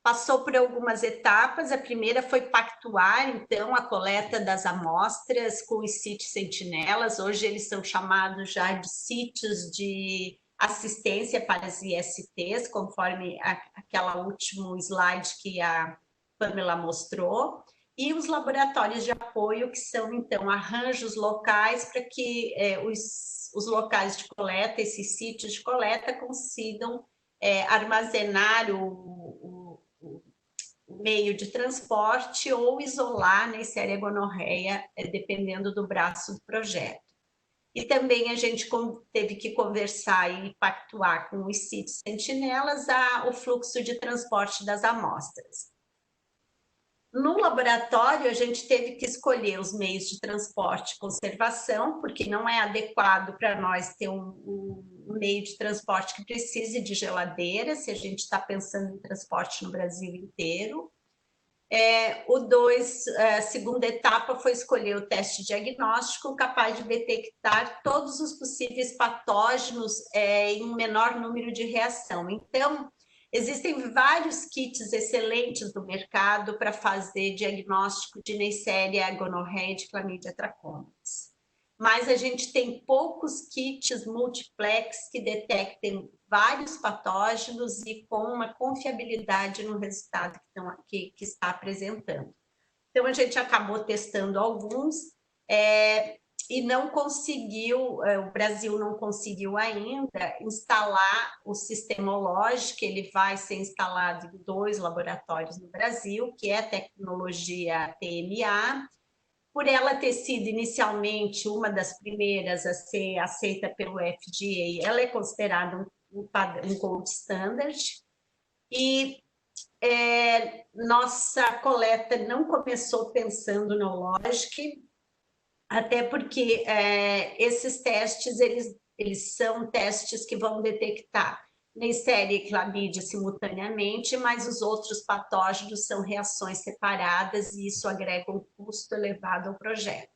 passou por algumas etapas. A primeira foi pactuar, então, a coleta das amostras com os sítios sentinelas. Hoje eles são chamados já de sítios de assistência para as ISTs, conforme aquela último slide que a Pamela mostrou. E os laboratórios de apoio, que são, então, arranjos locais para que os locais de coleta, esses sítios de coleta, consigam armazenar o meio de transporte ou isolar Neisseria gonorreia, dependendo do braço do projeto. E também a gente teve que conversar e pactuar com os sítios sentinelas o fluxo de transporte das amostras. No laboratório, a gente teve que escolher os meios de transporte e conservação, porque não é adequado para nós ter um meio de transporte que precise de geladeira, se a gente está pensando em transporte no Brasil inteiro. A segunda etapa foi escolher o teste diagnóstico capaz de detectar todos os possíveis patógenos em um menor número de reação. Então, existem vários kits excelentes no mercado para fazer diagnóstico de Neisseria gonorreia e de Chlamydia trachomatis. Mas a gente tem poucos kits multiplex que detectem vários patógenos e com uma confiabilidade no resultado que está apresentando. Então, a gente acabou testando alguns e não conseguiu, o Brasil não conseguiu ainda instalar o sistema lógico. Ele vai ser instalado em 2 laboratórios no Brasil, que é a tecnologia TMA, por ela ter sido inicialmente uma das primeiras a ser aceita pelo FDA, ela é considerada um gold standard, e nossa coleta não começou pensando no Logic, até porque esses testes, eles são testes que vão detectar Neisseria e Chlamydia simultaneamente, mas os outros patógenos são reações separadas e isso agrega um custo elevado ao projeto.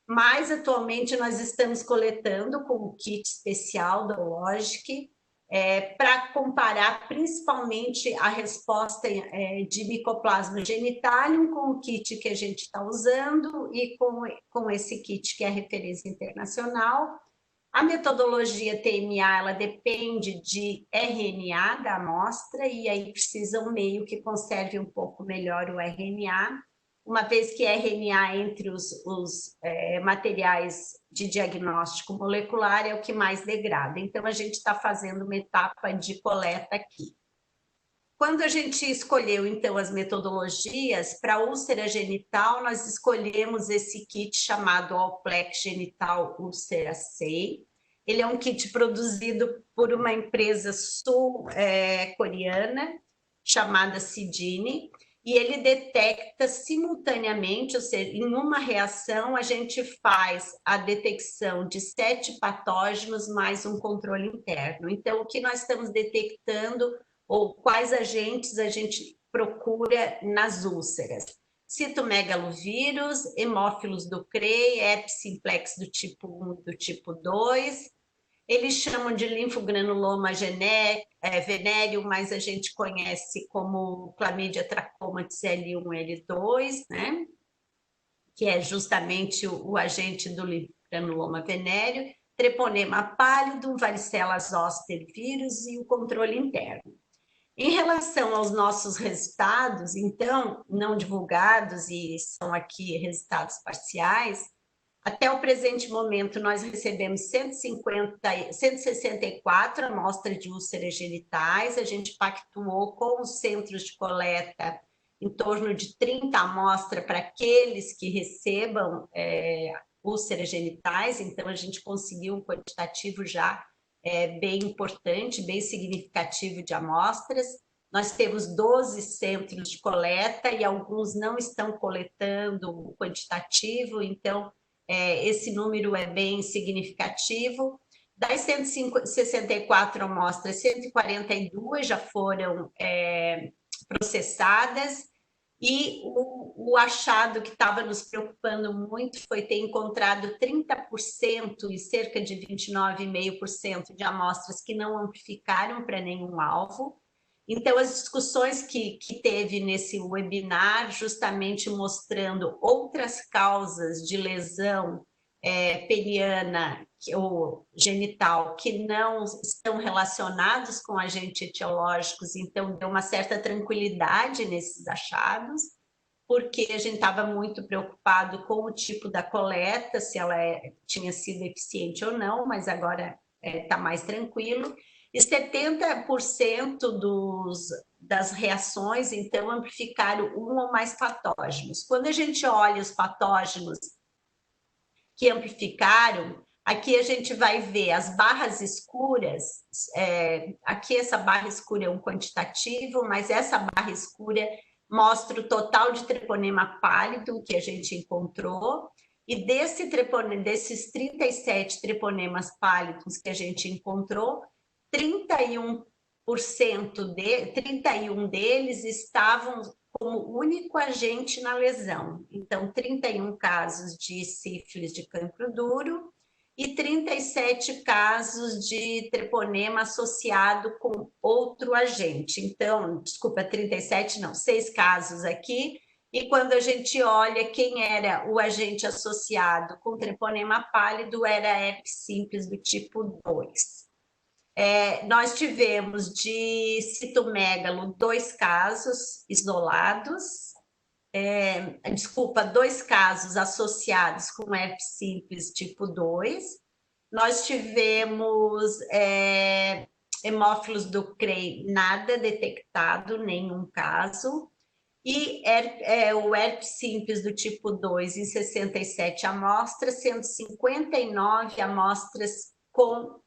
Mas, atualmente, nós estamos coletando com o kit especial da Logic para comparar principalmente a resposta de Mycoplasma genitalium com o kit que a gente está usando e com esse kit que é a referência internacional. A metodologia TMA, ela depende de RNA da amostra e aí precisa um meio que conserve um pouco melhor o RNA, uma vez que RNA entre os materiais de diagnóstico molecular é o que mais degrada. Então, a gente está fazendo uma etapa de coleta aqui. Quando a gente escolheu, então, as metodologias, para úlcera genital, nós escolhemos esse kit chamado Allplex Genital Úlcera Assay. Ele é um kit produzido por uma empresa sul-coreana, chamada Sidine, e ele detecta simultaneamente, ou seja, em uma reação, a gente faz a detecção de 7 patógenos mais um controle interno. Então, o que nós estamos detectando ou quais agentes a gente procura nas úlceras? Citomegalovírus, hemófilos do CREI, herpes simplex do tipo 1 e do tipo 2. Eles chamam de linfogranuloma venéreo, mas a gente conhece como Chlamydia trachomatis L1, L2, né? Que é justamente o agente do linfogranuloma venéreo, treponema pálido, varicela zoster vírus e o controle interno. Em relação aos nossos resultados, então, não divulgados, e são aqui resultados parciais, até o presente momento nós recebemos 164 amostras de úlceras genitais, a gente pactuou com os centros de coleta em torno de 30 amostras para aqueles que recebam úlceras genitais, então a gente conseguiu um quantitativo já bem importante, bem significativo de amostras. Nós temos 12 centros de coleta e alguns não estão coletando o quantitativo, então esse número é bem significativo. Das 164 amostras, 142 já foram processadas, e o achado que estava nos preocupando muito foi ter encontrado 30% e cerca de 29,5% de amostras que não amplificaram para nenhum alvo. Então, as discussões que teve nesse webinar, justamente mostrando outras causas de lesão periana ou genital que não estão relacionados com agentes etiológicos, então deu uma certa tranquilidade nesses achados, porque a gente estava muito preocupado com o tipo da coleta, se ela tinha sido eficiente ou não, mas agora está mais tranquilo. E 70% das reações, então, amplificaram um ou mais patógenos. Quando a gente olha os patógenos que amplificaram, aqui a gente vai ver as barras escuras, aqui essa barra escura é um quantitativo, mas essa barra escura mostra o total de treponema pálido que a gente encontrou, e desses 37 treponemas pálidos que a gente encontrou, 31 deles estavam como único agente na lesão. Então, 31 casos de sífilis de cancro duro e 37 casos de treponema associado com outro agente. Então, desculpa, 37 não, 6 casos aqui. E quando a gente olha quem era o agente associado com treponema pálido, era a herpes simples do tipo 2. Nós tivemos de citomegalo 2 casos isolados, 2 casos associados com herpes simples tipo 2. Nós tivemos hemófilos do CREI nada detectado, nenhum caso. E o herpes simples do tipo 2 em 67 amostras, sendo 59 amostras com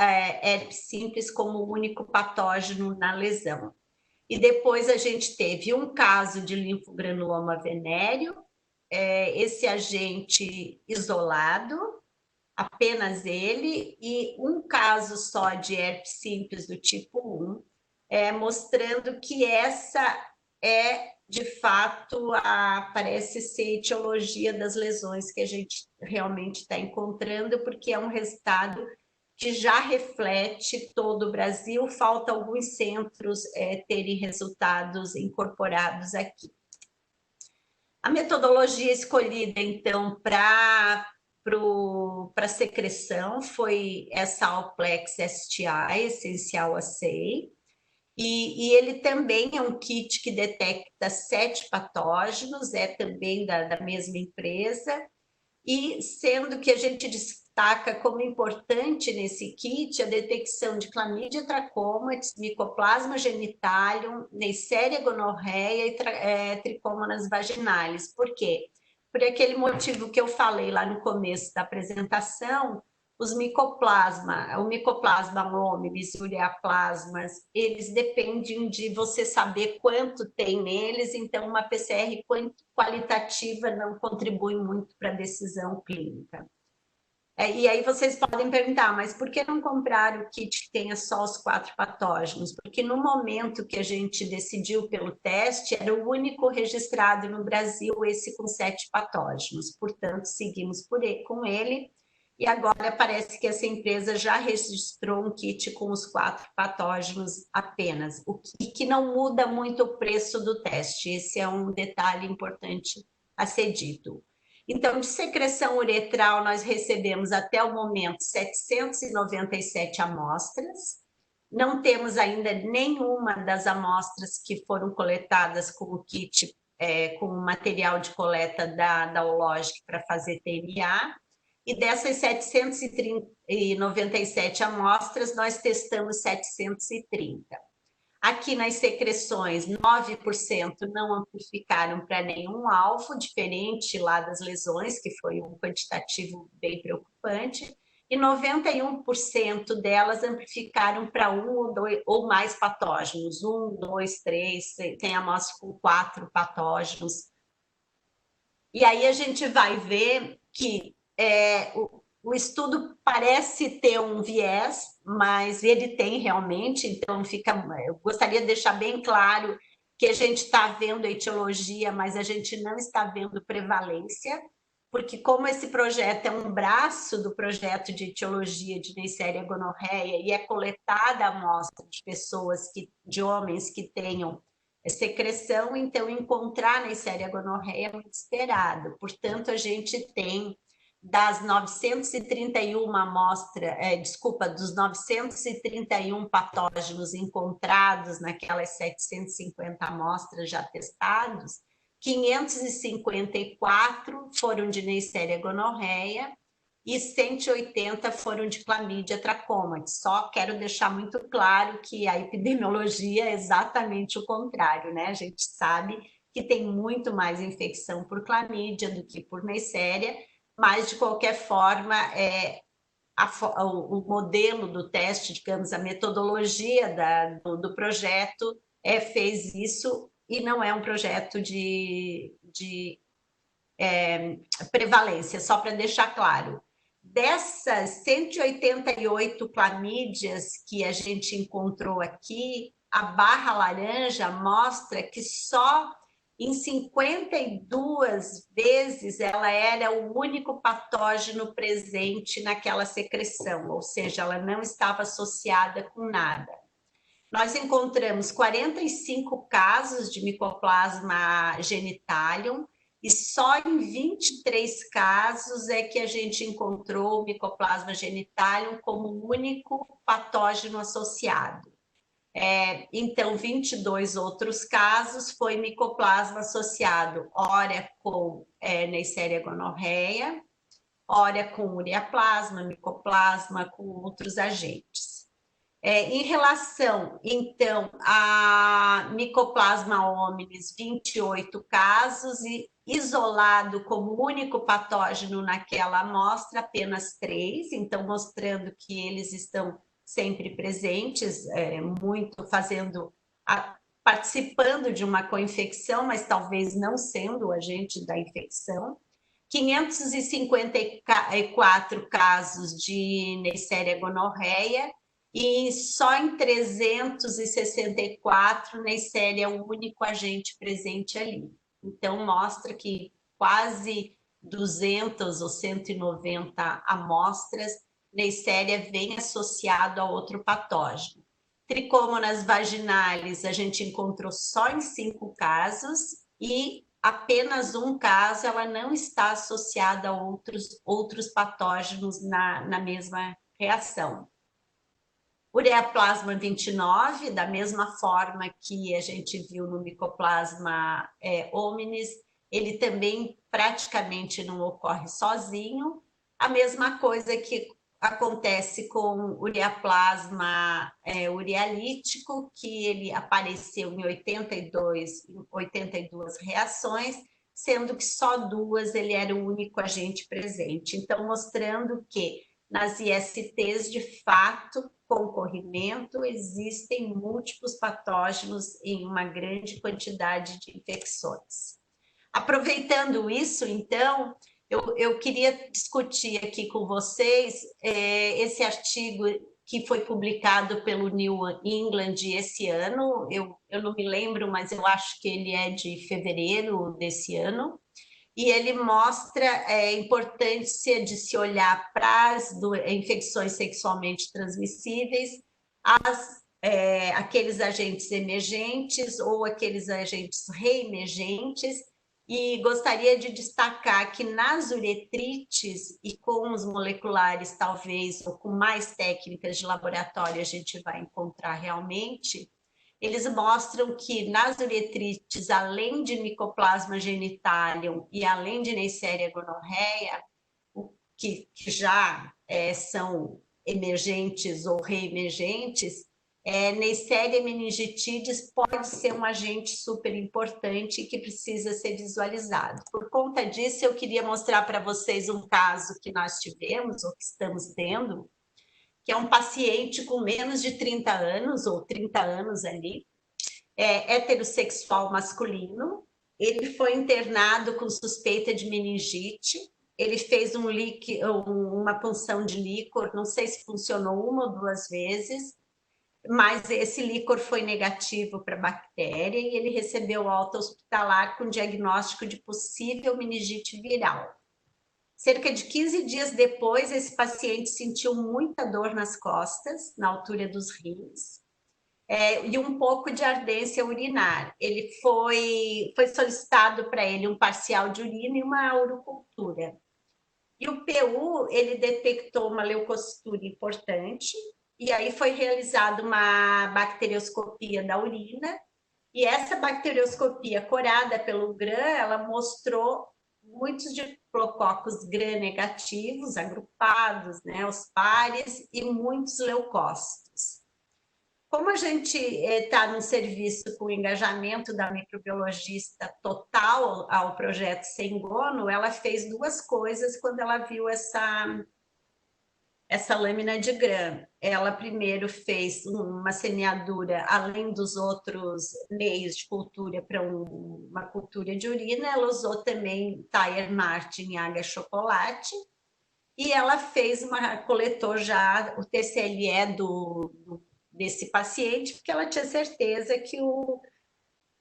herpes simples como único patógeno na lesão. E depois a gente teve um caso de linfogranuloma venéreo, esse agente isolado, apenas ele, e um caso só de herpes simples do tipo 1, mostrando que essa de fato, parece ser a etiologia das lesões que a gente realmente está encontrando, porque é um resultado que já reflete todo o Brasil, falta alguns centros terem resultados incorporados aqui. A metodologia escolhida, então, para secreção foi essa Alplex STI, Essential Assay, e ele também é um kit que detecta 7 patógenos, é também da mesma empresa, e sendo que a gente destaca como importante nesse kit a detecção de Chlamydia trachomatis, Mycoplasma genitalium, Neisseria gonorreia e Trichomonas vaginalis. Por quê? Por aquele motivo que eu falei lá no começo da apresentação, o Mycoplasma hominis e ureaplasmas, eles dependem de você saber quanto tem neles, então uma PCR qualitativa não contribui muito para a decisão clínica. E aí vocês podem perguntar, mas por que não comprar o kit que tenha só os 4 patógenos? Porque no momento que a gente decidiu pelo teste, era o único registrado no Brasil esse com 7 patógenos, portanto seguimos com ele. E agora parece que essa empresa já registrou um kit com os 4 patógenos apenas, o que não muda muito o preço do teste. Esse é um detalhe importante a ser dito. Então, de secreção uretral, nós recebemos até o momento 797 amostras. Não temos ainda nenhuma das amostras que foram coletadas com o kit, com o material de coleta da Hologic para fazer TMA. E dessas 797 amostras, nós testamos 730. Aqui nas secreções, 9% não amplificaram para nenhum alvo, diferente lá das lesões, que foi um quantitativo bem preocupante, e 91% delas amplificaram para 1 ou mais patógenos, 1, 2, 3, tem amostra com 4 patógenos. E aí a gente vai ver que o estudo parece ter um viés, mas ele tem realmente, então eu gostaria de deixar bem claro que a gente está vendo a etiologia, mas a gente não está vendo prevalência. porque como esse projeto é um braço do projeto de etiologia de Neisseria gonorreia e é coletada a amostra de pessoas, de homens que tenham secreção, então encontrar Neisseria gonorreia é muito esperado. Portanto, a gente tem das 931 amostras, dos 931 patógenos encontrados naquelas 750 amostras já testados, 554 foram de Neisseria gonorreia e 180 foram de Chlamydia trachomatis. Só quero deixar muito claro que a epidemiologia é exatamente o contrário, né? A gente sabe que tem muito mais infecção por Chlamydia do que por Neisseria, mas de qualquer forma, o modelo do teste, digamos, a metodologia do projeto fez isso, e não é um projeto de prevalência, só para deixar claro. Dessas 188 clamídias que a gente encontrou aqui, a barra laranja mostra que só em 52 vezes ela era o único patógeno presente naquela secreção, ou seja, ela não estava associada com nada. Nós encontramos 45 casos de Mycoplasma genitalium e só em 23 casos é que a gente encontrou o Mycoplasma genitalium como único patógeno associado. Então, 22 outros casos foi Mycoplasma associado, ora com Neisseria gonorreia, ora com ureaplasma, Mycoplasma, com outros agentes. Em relação, então, a Mycoplasma hominis, 28 casos, e isolado como único patógeno naquela amostra, apenas 3, então mostrando que eles estão sempre presentes, participando de uma coinfecção, mas talvez não sendo o agente da infecção. 554 casos de Neisseria gonorreia, e só em 364 Neisseria é o único agente presente ali. Então, mostra que quase 200 ou 190 amostras, Neisseria vem associado a outro patógeno. Tricomonas vaginalis a gente encontrou só em 5 casos, e apenas um caso ela não está associada a outros patógenos na mesma reação. Ureaplasma 29, da mesma forma que a gente viu no Mycoplasma hominis, ele também praticamente não ocorre sozinho. A mesma coisa que acontece com ureaplasma urealítico, que ele apareceu em 82 reações, sendo que só 2 ele era o único agente presente. Então, mostrando que nas ISTs, de fato, com corrimento, existem múltiplos patógenos em uma grande quantidade de infecções. Aproveitando isso, então, eu queria discutir aqui com vocês esse artigo que foi publicado pelo New England esse ano. Eu não me lembro, mas eu acho que ele é de fevereiro desse ano. E ele mostra a importância de se olhar para as infecções sexualmente transmissíveis, aqueles agentes emergentes ou aqueles agentes reemergentes, e gostaria de destacar que nas uretrites e com os moleculares, talvez, ou com mais técnicas de laboratório, a gente vai encontrar realmente. Eles mostram que nas uretrites, além de Mycoplasma genitalium e além de Neisseria gonorreia, que já são emergentes ou reemergentes, Neisseria meningitidis pode ser um agente super importante que precisa ser visualizado. Por conta disso, eu queria mostrar para vocês um caso que nós tivemos, ou que estamos tendo, que é um paciente com menos de 30 anos, ou 30 anos ali, heterossexual masculino. Ele foi internado com suspeita de meningite. Ele fez uma punção de líquor, não sei se funcionou 1 ou 2 vezes, mas esse líquor foi negativo para a bactéria e ele recebeu alta hospitalar com diagnóstico de possível meningite viral. Cerca de 15 dias depois, esse paciente sentiu muita dor nas costas, na altura dos rins, e um pouco de ardência urinar. Ele foi solicitado para ele um parcial de urina e uma urocultura. E o PU, ele detectou uma leucocitura importante, e aí foi realizada uma bacterioscopia da urina, e essa bacterioscopia corada pelo GRAM, ela mostrou muitos diplococos gram-negativos, agrupados, né, os pares, e muitos leucócitos. Como a gente está no serviço com o engajamento da microbiologista total ao projeto Sem Gono, ela fez duas coisas quando ela viu essa lâmina de GRAM. Ela primeiro fez uma semeadura, além dos outros meios de cultura, para uma cultura de urina, ela usou também Thayer Martin Aga-chocolate, e ela coletou já o TCLE desse paciente, porque ela tinha certeza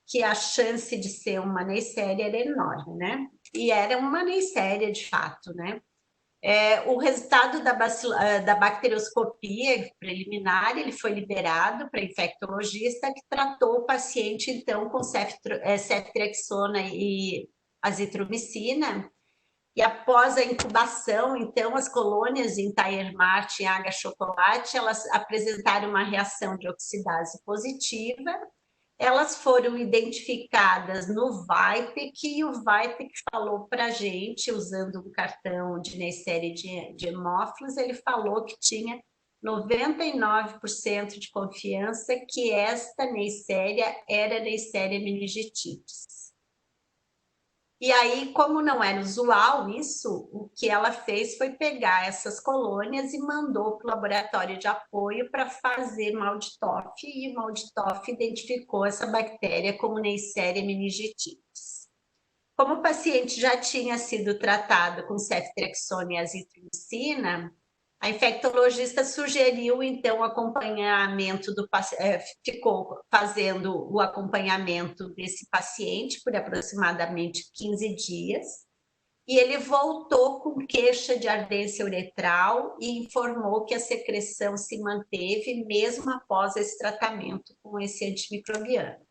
que a chance de ser uma Neisseria era enorme, né? E era uma Neisseria de fato, né? O resultado da bacterioscopia preliminar, ele foi liberado para infectologista, que tratou o paciente, então, com ceftriaxona e azitromicina, e após a incubação, então, as colônias em Thayer-Martin e Aga-chocolate, elas apresentaram uma reação de oxidase positiva. Elas foram identificadas no VIPEC, e o VIPEC falou para a gente, usando um cartão de Neisseria de Hemófilos, ele falou que tinha 99% de confiança que esta Neisseria era Neisseria meningitidis. E aí, como não era usual isso, o que ela fez foi pegar essas colônias e mandou para o laboratório de apoio para fazer Malditoff, e o Malditoff identificou essa bactéria como Neisseria meningitidis. Como o paciente já tinha sido tratado com ceftriaxona e azitromicina, a infectologista sugeriu, então, o acompanhamento ficou fazendo o acompanhamento desse paciente por aproximadamente 15 dias, e ele voltou com queixa de ardência uretral e informou que a secreção se manteve mesmo após esse tratamento com esse antimicrobiano.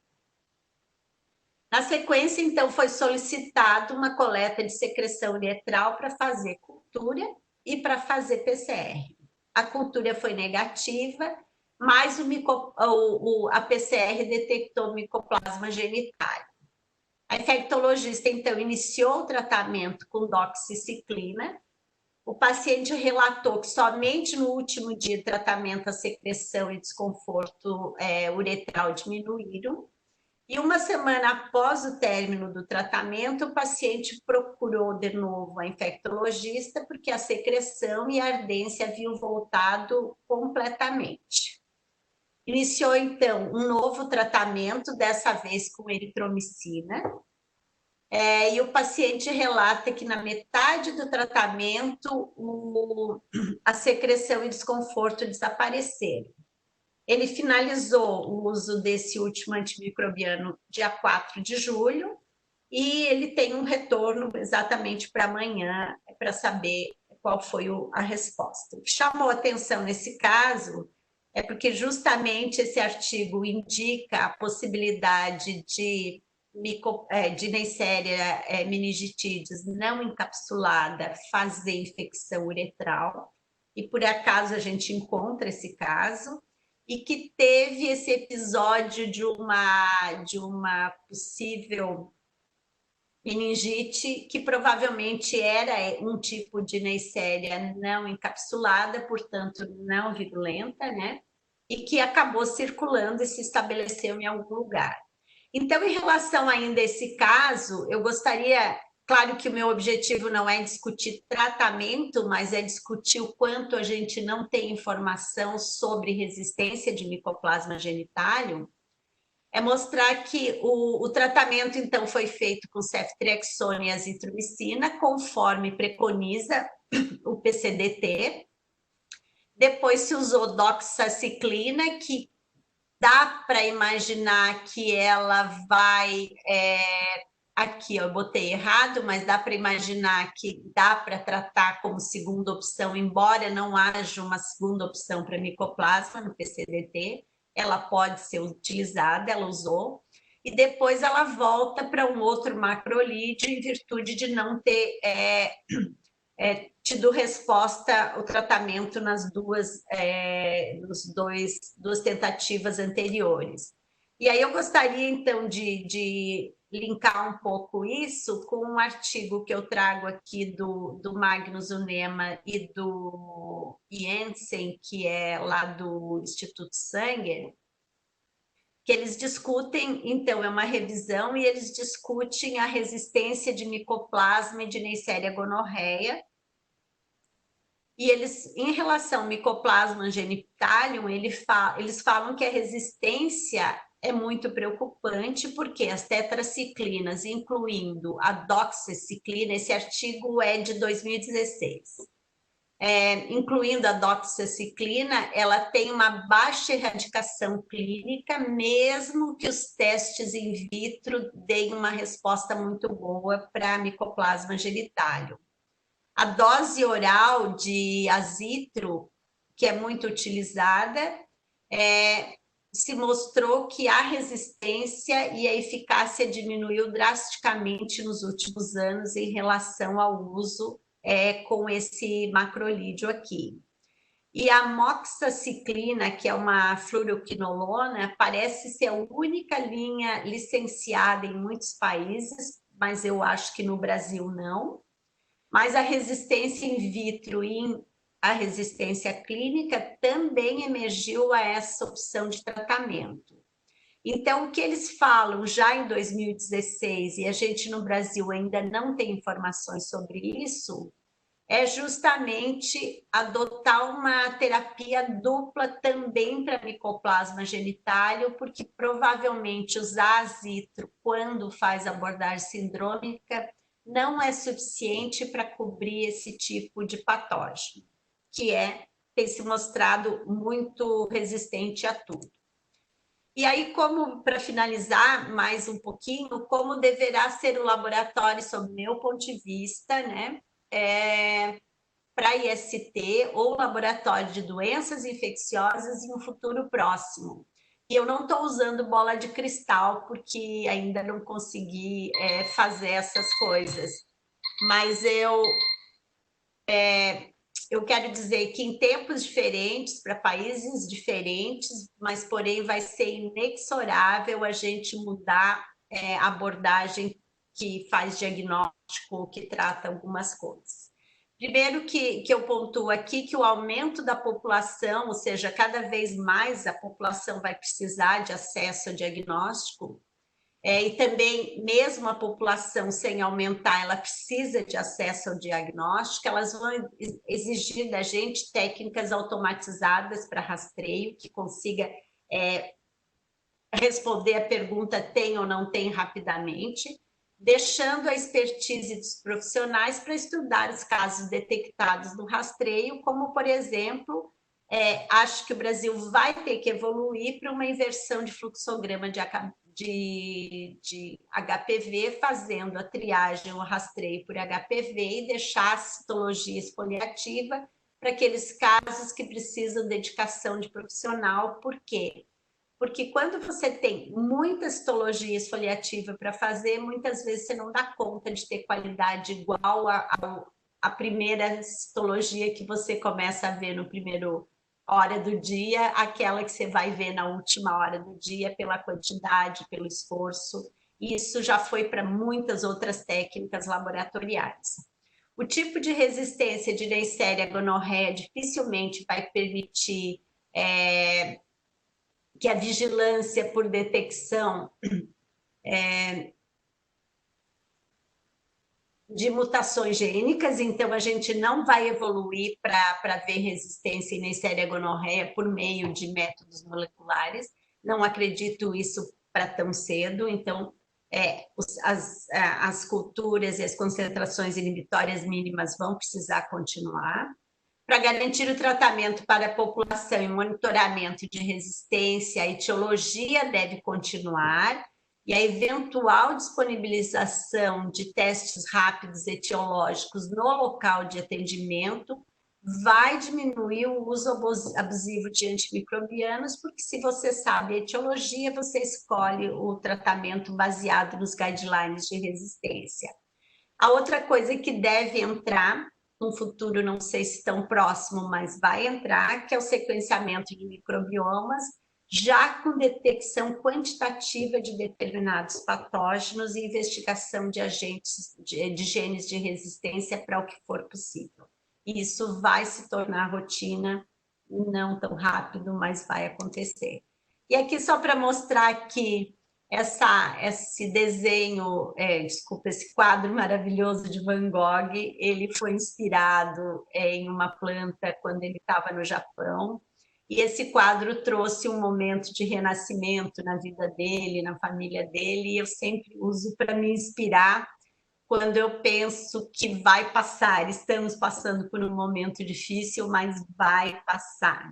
Na sequência, então, foi solicitado uma coleta de secreção uretral para fazer cultura e para fazer PCR. A cultura foi negativa, mas a PCR detectou micoplasma genitário. A infectologista, então, iniciou o tratamento com doxiciclina. O paciente relatou que somente no último dia de tratamento a secreção e desconforto uretral diminuíram. E uma semana após o término do tratamento, o paciente procurou de novo a infectologista, porque a secreção e a ardência haviam voltado completamente. Iniciou, então, um novo tratamento, dessa vez com eritromicina, e o paciente relata que na metade do tratamento a secreção e desconforto desapareceram. Ele finalizou o uso desse último antimicrobiano dia 4 de julho, e ele tem um retorno exatamente para amanhã, para saber qual foi a resposta. O que chamou atenção nesse caso é porque justamente esse artigo indica a possibilidade de Neisseria meningitidis não encapsulada fazer infecção uretral, e por acaso a gente encontra esse caso, e que teve esse episódio de uma possível meningite, que provavelmente era um tipo de Neisseria não encapsulada, portanto não virulenta, né? E que acabou circulando e se estabeleceu em algum lugar. Então, em relação ainda a esse caso, eu gostaria... Claro que o meu objetivo não é discutir tratamento, mas é discutir o quanto a gente não tem informação sobre resistência de Mycoplasma genitálium. É mostrar que o tratamento, então, foi feito com ceftriaxona e azitromicina, conforme preconiza o PCDT. Depois se usou doxaciclina, que dá para imaginar que ela vai aqui eu botei errado, mas dá para imaginar que dá para tratar como segunda opção, embora não haja uma segunda opção para micoplasma no PCDT, ela pode ser utilizada, ela usou, e depois ela volta para um outro macrolídeo em virtude de não ter tido resposta o tratamento nas duas tentativas anteriores. E aí eu gostaria, então, de linkar um pouco isso com um artigo que eu trago aqui do Magnus Unema e do Jensen, que é lá do Instituto Sanger, que eles discutem, então, é uma revisão, e eles discutem a resistência de micoplasma e de Neisseria gonorreia. E eles, em relação ao micoplasma genitalium, eles falam que a resistência é muito preocupante, porque as tetraciclinas, incluindo a doxiciclina, esse artigo é de 2016, incluindo a doxiciclina, ela tem uma baixa erradicação clínica, mesmo que os testes in vitro deem uma resposta muito boa para micoplasma genitalium. A dose oral de azitro, que é muito utilizada, se mostrou que a resistência e a eficácia diminuiu drasticamente nos últimos anos em relação ao uso com esse macrolídeo aqui. E a moxaciclina, que é uma fluoroquinolona, parece ser a única linha licenciada em muitos países, mas eu acho que no Brasil não. Mas a resistência in vitro e a resistência clínica também emergiu a essa opção de tratamento. Então, o que eles falam já em 2016, e a gente no Brasil ainda não tem informações sobre isso, é justamente adotar uma terapia dupla também para micoplasma genitálium, porque provavelmente usar azitro quando faz abordagem sindrômica não é suficiente para cobrir esse tipo de patógeno, que tem se mostrado muito resistente a tudo. E aí, como para finalizar mais um pouquinho, como deverá ser o laboratório, sob meu ponto de vista, né? Para IST ou laboratório de doenças infecciosas em um futuro próximo. E eu não estou usando bola de cristal, porque ainda não consegui fazer essas coisas. Mas eu quero dizer que em tempos diferentes, para países diferentes, mas porém vai ser inexorável a gente mudar a abordagem que faz diagnóstico, que trata algumas coisas. Primeiro que eu pontuo aqui que o aumento da população, ou seja, cada vez mais a população vai precisar de acesso ao diagnóstico, e também, mesmo a população sem aumentar, ela precisa de acesso ao diagnóstico, elas vão exigir da gente técnicas automatizadas para rastreio, que consiga responder a pergunta tem ou não tem rapidamente, deixando a expertise dos profissionais para estudar os casos detectados no rastreio, como, por exemplo, acho que o Brasil vai ter que evoluir para uma inversão de fluxograma de HPV, fazendo a triagem, o rastreio por HPV e deixar a citologia exfoliativa para aqueles casos que precisam dedicação de profissional. Por quê? Porque quando você tem muita citologia exfoliativa para fazer, muitas vezes você não dá conta de ter qualidade igual à primeira citologia que você começa a ver no primeiro hora do dia, aquela que você vai ver na última hora do dia, pela quantidade, pelo esforço. E isso já foi para muitas outras técnicas laboratoriais. O tipo de resistência de Neisseria gonorreia dificilmente vai permitir que a vigilância por detecção de mutações gênicas, então a gente não vai evoluir para ver resistência em Neisseria gonorreia por meio de métodos moleculares, não acredito isso para tão cedo, então as culturas e as concentrações inibitórias mínimas vão precisar continuar. Para garantir o tratamento para a população e monitoramento de resistência, a etiologia deve continuar, e a eventual disponibilização de testes rápidos etiológicos no local de atendimento vai diminuir o uso abusivo de antimicrobianos, porque se você sabe a etiologia, você escolhe o tratamento baseado nos guidelines de resistência. A outra coisa que deve entrar, no futuro não sei se tão próximo, mas vai entrar, que é o sequenciamento de microbiomas, já com detecção quantitativa de determinados patógenos e investigação de agentes, de genes de resistência para o que for possível. Isso vai se tornar rotina, não tão rápido, mas vai acontecer. E aqui só para mostrar que esse desenho, desculpa, esse quadro maravilhoso de Van Gogh, ele foi inspirado em uma planta quando ele estava no Japão, e esse quadro trouxe um momento de renascimento na vida dele, na família dele, e eu sempre uso para me inspirar quando eu penso que vai passar, estamos passando por um momento difícil, mas vai passar.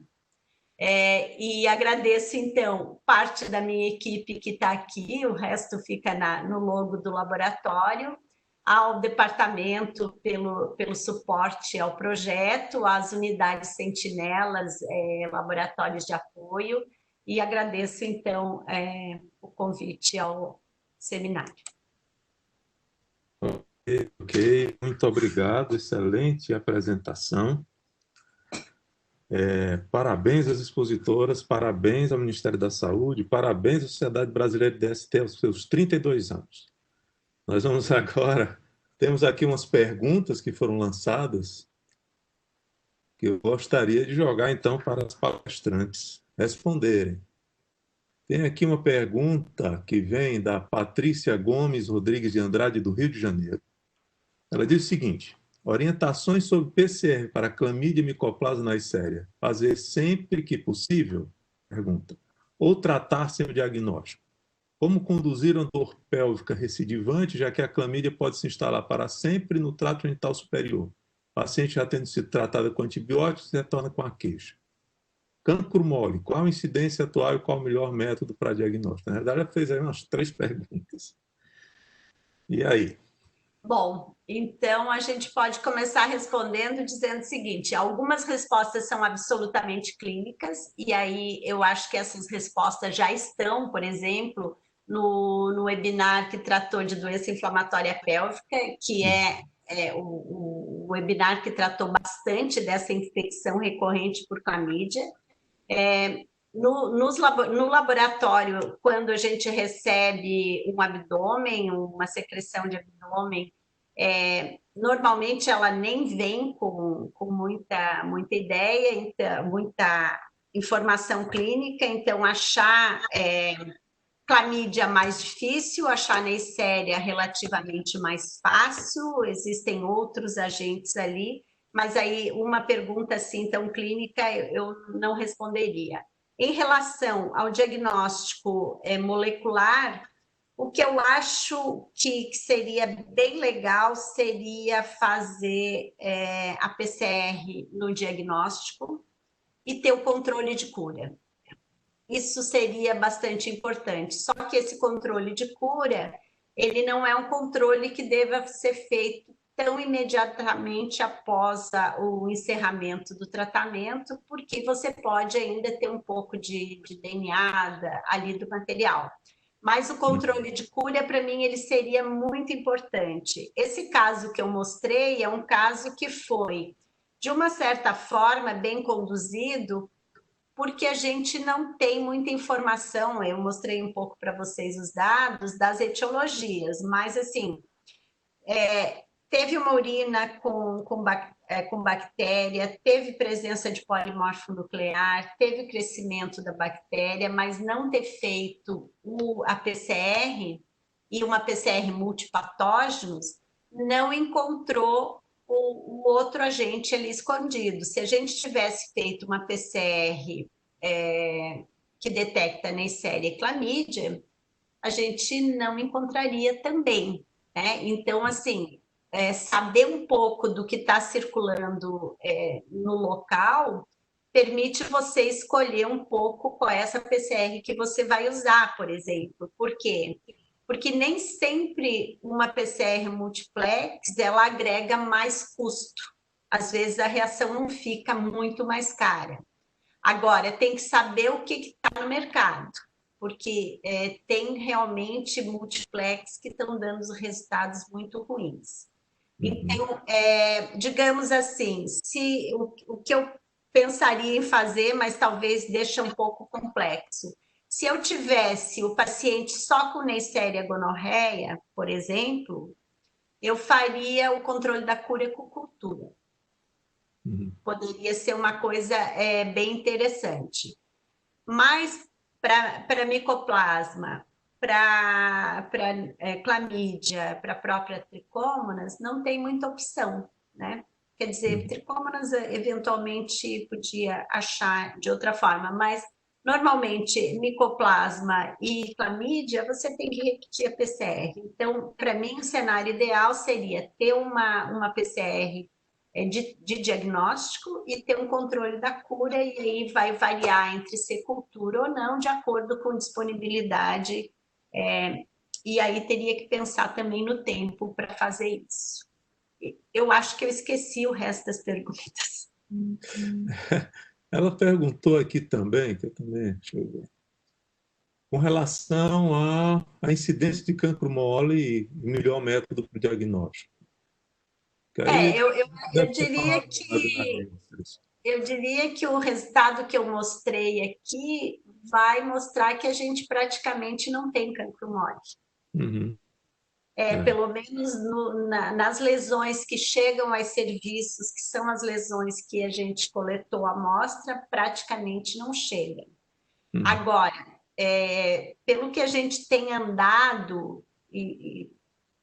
E agradeço, então, parte da minha equipe que está aqui, o resto fica no logo do laboratório, ao departamento pelo suporte ao projeto, às unidades sentinelas, laboratórios de apoio, e agradeço, então, o convite ao seminário. Ok, muito obrigado, excelente apresentação. Parabéns às expositoras, parabéns ao Ministério da Saúde, parabéns à Sociedade Brasileira de DST aos seus 32 anos. Nós vamos agora, temos aqui umas perguntas que foram lançadas, que eu gostaria de jogar então para as palestrantes responderem. Tem aqui uma pergunta que vem da Patrícia Gomes Rodrigues de Andrade, do Rio de Janeiro. Ela diz o seguinte: orientações sobre PCR para clamídia e micoplasma Neisseria. Fazer sempre que possível? Pergunta. Ou tratar sem o diagnóstico? Como conduzir uma dor pélvica recidivante, já que a clamídia pode se instalar para sempre no trato genital superior? O paciente já tendo sido tratada com antibióticos retorna com a queixa. Cancro mole, qual a incidência atual e qual o melhor método para diagnóstico? Na verdade, ela fez aí umas 3 perguntas. E aí? Bom, então a gente pode começar respondendo dizendo o seguinte: algumas respostas são absolutamente clínicas, e aí eu acho que essas respostas já estão, por exemplo, no webinar que tratou de doença inflamatória pélvica, que o webinar que tratou bastante dessa infecção recorrente por clamídia. No laboratório, quando a gente recebe um abdômen, uma secreção de abdômen, normalmente ela nem vem com muita ideia, muita informação clínica, então achar clamídia mais difícil, achar Neisseria relativamente mais fácil, existem outros agentes ali, mas aí uma pergunta assim tão clínica eu não responderia. Em relação ao diagnóstico molecular, o que eu acho que seria bem legal seria fazer a PCR no diagnóstico e ter o controle de cura. Isso seria bastante importante. Só que esse controle de cura, ele não é um controle que deva ser feito tão imediatamente após o encerramento do tratamento, porque você pode ainda ter um pouco de DNA ali do material. Mas o controle de cura, para mim, ele seria muito importante. Esse caso que eu mostrei é um caso que foi, de uma certa forma, bem conduzido, porque a gente não tem muita informação. Eu mostrei um pouco para vocês os dados das etiologias, mas, assim, teve uma urina com bactéria, teve presença de polimorfo nuclear, teve crescimento da bactéria, mas não ter feito a PCR e uma PCR multipatógenos, não encontrou o outro agente ali escondido. Se a gente tivesse feito uma PCR que detecta Neisseria e clamídia, a gente não encontraria também, né? Então, assim, saber um pouco do que está circulando no local permite você escolher um pouco qual é essa PCR que você vai usar, por exemplo. Por quê? porque nem sempre uma PCR multiplex ela agrega mais custo. Às vezes a reação não fica muito mais cara. Agora, tem que saber o que está no mercado, porque tem realmente multiplex que estão dando resultados muito ruins. Então, digamos assim, se o que eu pensaria em fazer, mas talvez deixe um pouco complexo. Se eu tivesse o paciente só com Neisseria gonorreia, por exemplo, eu faria o controle da cura com cultura. Poderia ser uma coisa bem interessante. Mas para micoplasma, para clamídia, para a própria tricômonas, não tem muita opção, né? Quer dizer, tricômonas eventualmente podia achar de outra forma, mas normalmente micoplasma e clamídia você tem que repetir a PCR. Então, para mim, o cenário ideal seria ter uma PCR de diagnóstico e ter um controle da cura, e aí vai variar entre ser cultura ou não, de acordo com disponibilidade, e aí teria que pensar também no tempo para fazer isso. Eu acho que eu esqueci o resto das perguntas. Ela perguntou aqui também, que eu também, deixa eu ver, com relação à incidência de cancro mole e melhor método para o diagnóstico. Eu diria que o resultado que eu mostrei aqui vai mostrar que a gente praticamente não tem cancro mole. Pelo menos nas lesões que chegam aos serviços, que são as lesões que a gente coletou a amostra, praticamente não chega. Agora, pelo que a gente tem andado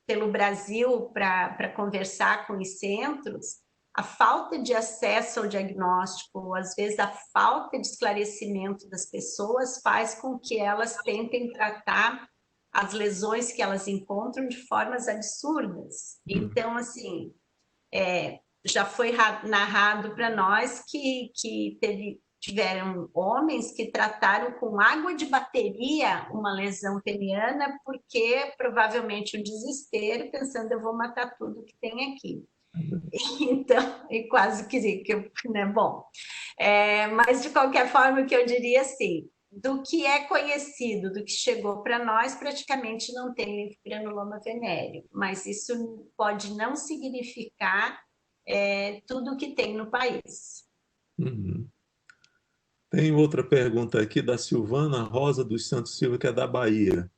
pelo Brasil para conversar com os centros, a falta de acesso ao diagnóstico, ou às vezes a falta de esclarecimento das pessoas, faz com que elas tentem tratar as lesões que elas encontram de formas absurdas. Então, assim, já foi narrado para nós que tiveram homens que trataram com água de bateria uma lesão peniana, porque provavelmente o desespero, pensando, eu vou matar tudo que tem aqui. Então, e quase que né? Bom, mas de qualquer forma, o que eu diria assim, do que é conhecido, do que chegou para nós, praticamente não tem linfogranuloma venéreo, mas isso pode não significar tudo o que tem no país. Tem outra pergunta aqui da Silvana Rosa dos Santos Silva, que é da Bahia.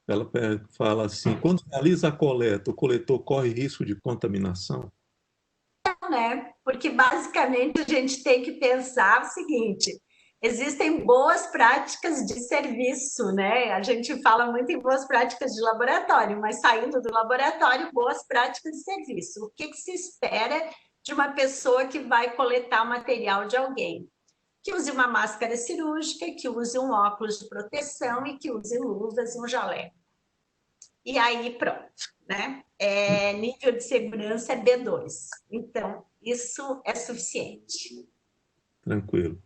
Ela fala assim, quando realiza a coleta, o coletor corre risco de contaminação? Né? Porque basicamente a gente tem que pensar o seguinte: existem boas práticas de serviço, né? A gente fala muito em boas práticas de laboratório, mas saindo do laboratório, boas práticas de serviço. O que se espera de uma pessoa que vai coletar o material de alguém? Que use uma máscara cirúrgica, que use um óculos de proteção e que use luvas e um jaleco. E aí pronto, né? Nível de segurança é B2. Então, isso é suficiente. Tranquilo.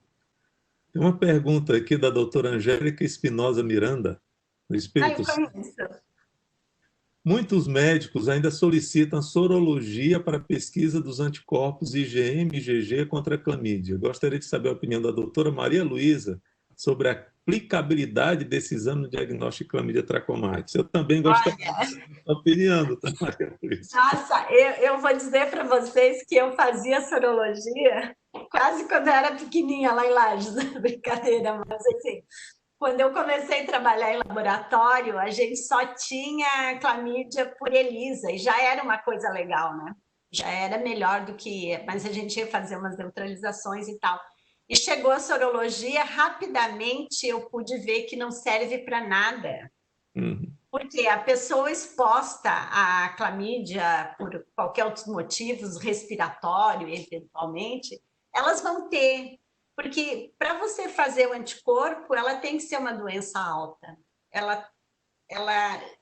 Tem uma pergunta aqui da doutora Angélica Espinosa Miranda, do Espírito Santo. Muitos médicos ainda solicitam sorologia para pesquisa dos anticorpos IgM e IgG contra a clamídia. Gostaria de saber a opinião da doutora Maria Luísa sobre a aplicabilidade desse exame no diagnóstico de clamídia trachomatis. Eu também gostaria da opinião, doutora Maria Luísa. Nossa, eu vou dizer para vocês que eu fazia sorologia quase quando eu era pequenininha lá em Lages, brincadeira, mas assim, quando eu comecei a trabalhar em laboratório, a gente só tinha clamídia por ELISA, e já era uma coisa legal, né? Já era melhor do que... Mas a gente ia fazer umas neutralizações e tal. E chegou a sorologia, rapidamente eu pude ver que não serve para nada. Porque a pessoa exposta à clamídia, por qualquer outros motivos, respiratório, eventualmente, elas vão ter... Porque para você fazer o anticorpo, ela tem que ser uma doença alta.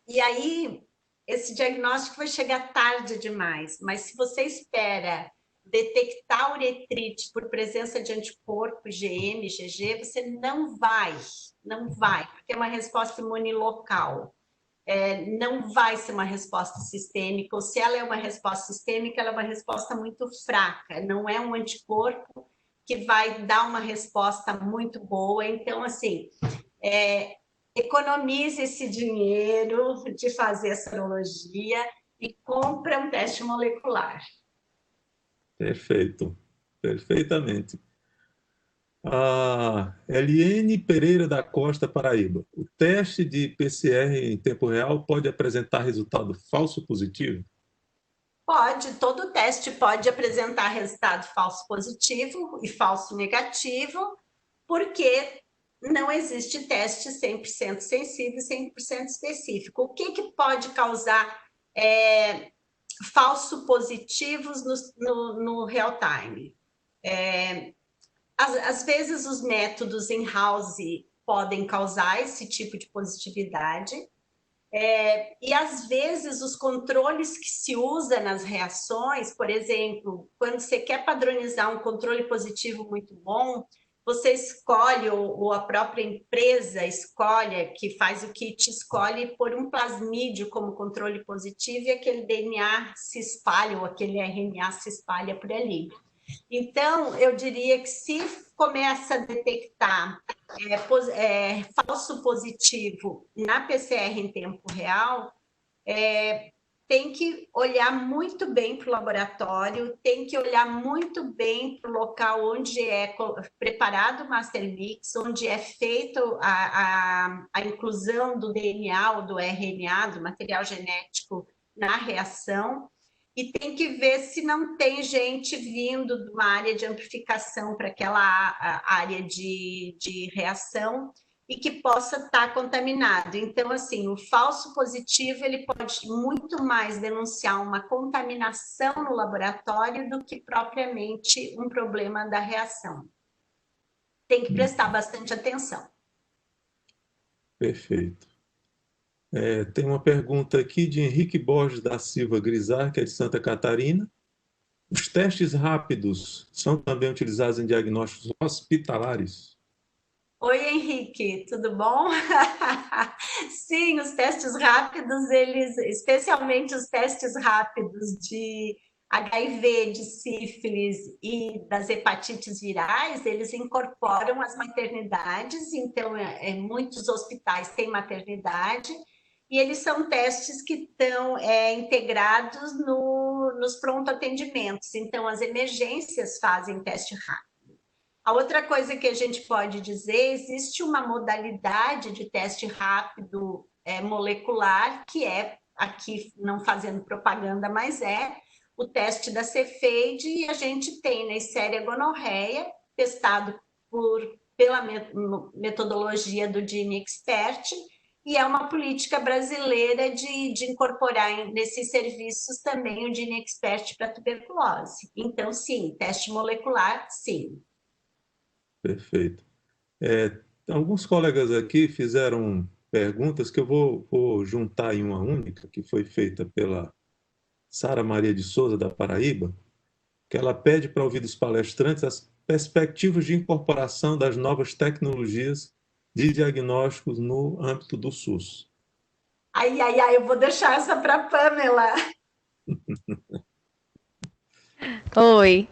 E aí, esse diagnóstico vai chegar tarde demais. Mas se você espera detectar uretrite por presença de anticorpo, IgM, IgG, você não vai, porque é uma resposta imunilocal. não vai ser uma resposta sistêmica, ou se ela é uma resposta sistêmica, ela é uma resposta muito fraca, não é um anticorpo que vai dar uma resposta muito boa. Então, assim, economize esse dinheiro de fazer a sorologia e compra um teste molecular. Perfeito, perfeitamente. A Eliene Pereira da Costa, Paraíba. O teste de PCR em tempo real pode apresentar resultado falso positivo? Pode, todo teste pode apresentar resultado falso positivo e falso negativo, porque não existe teste 100% sensível e 100% específico. O que pode causar falso positivos no real time? Às vezes, os métodos in-house podem causar esse tipo de positividade, e às vezes os controles que se usa nas reações, por exemplo, quando você quer padronizar um controle positivo muito bom, você escolhe, ou a própria empresa escolhe, que faz o kit, escolhe por um plasmídio como controle positivo e aquele DNA se espalha, ou aquele RNA se espalha por ali. Então, eu diria que se começa a detectar falso positivo na PCR em tempo real, tem que olhar muito bem para o laboratório, tem que olhar muito bem para o local onde é preparado o Master Mix, onde é feita a inclusão do DNA ou do RNA, do material genético, na reação, e tem que ver se não tem gente vindo de uma área de amplificação para aquela área de reação e que possa estar contaminado. Então, assim, o falso positivo, ele pode muito mais denunciar uma contaminação no laboratório do que propriamente um problema da reação. Tem que prestar bastante atenção. Perfeito. Tem uma pergunta aqui de Henrique Borges da Silva Grisar, que é de Santa Catarina. Os testes rápidos são também utilizados em diagnósticos hospitalares? Oi, Henrique, tudo bom? Sim, os testes rápidos, eles, especialmente os testes rápidos de HIV, de sífilis e das hepatites virais, eles incorporam as maternidades, então muitos hospitais têm maternidade, e eles são testes que estão integrados nos pronto-atendimentos, então as emergências fazem teste rápido. A outra coisa que a gente pode dizer, existe uma modalidade de teste rápido molecular, que aqui não fazendo propaganda, mas o teste da Cepheid, e a gente tem Neisseria gonorreia, testado pela metodologia do GeneXpert, e é uma política brasileira de incorporar nesses serviços também o GeneXpert para tuberculose. Então, sim, teste molecular, sim. Perfeito. Alguns colegas aqui fizeram perguntas que eu vou juntar em uma única, que foi feita pela Sara Maria de Souza, da Paraíba, que ela pede para ouvir dos palestrantes as perspectivas de incorporação das novas tecnologias de diagnósticos no âmbito do SUS. Eu vou deixar essa para a Pamela. Oi,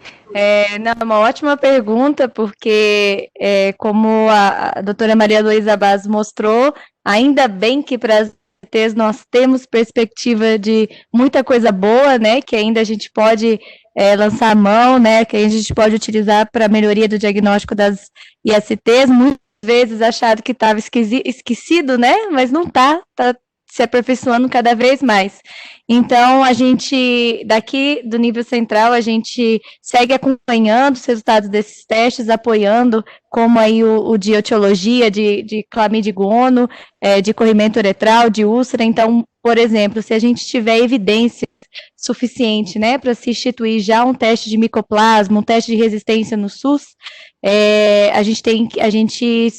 uma ótima pergunta, porque como a doutora Maria Luísa Baz mostrou, ainda bem que para as IACTs nós temos perspectiva de muita coisa boa, né, que ainda a gente pode lançar a mão, né, que a gente pode utilizar para a melhoria do diagnóstico das IACTs, muitas vezes achado que estava esquecido, né, mas não está se aperfeiçoando cada vez mais. Então, a gente, daqui do nível central, a gente segue acompanhando os resultados desses testes, apoiando, como aí o de etiologia, de clamídia e gono, de corrimento uretral, de úlcera. Então, por exemplo, se a gente tiver evidência suficiente, né, para se instituir já um teste de micoplasma, um teste de resistência no SUS, a gente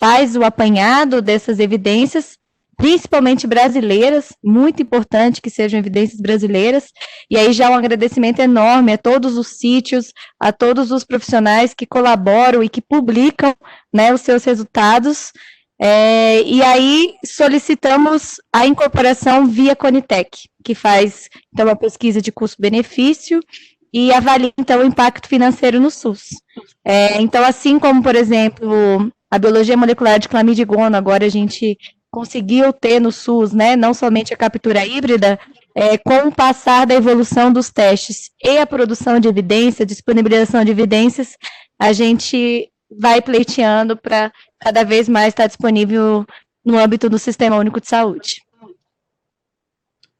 faz o apanhado dessas evidências, principalmente brasileiras, muito importante que sejam evidências brasileiras, e aí já um agradecimento enorme a todos os sítios, a todos os profissionais que colaboram e que publicam, né, os seus resultados, E aí solicitamos a incorporação via Conitec, que faz então uma pesquisa de custo-benefício e avalia então o impacto financeiro no SUS. Então, assim como, por exemplo, a biologia molecular de clamídia e gono, agora a gente conseguiu ter no SUS, né, não somente a captura híbrida, com o passar da evolução dos testes e a produção de evidência, disponibilização de evidências, a gente vai pleiteando para cada vez mais estar disponível no âmbito do Sistema Único de Saúde.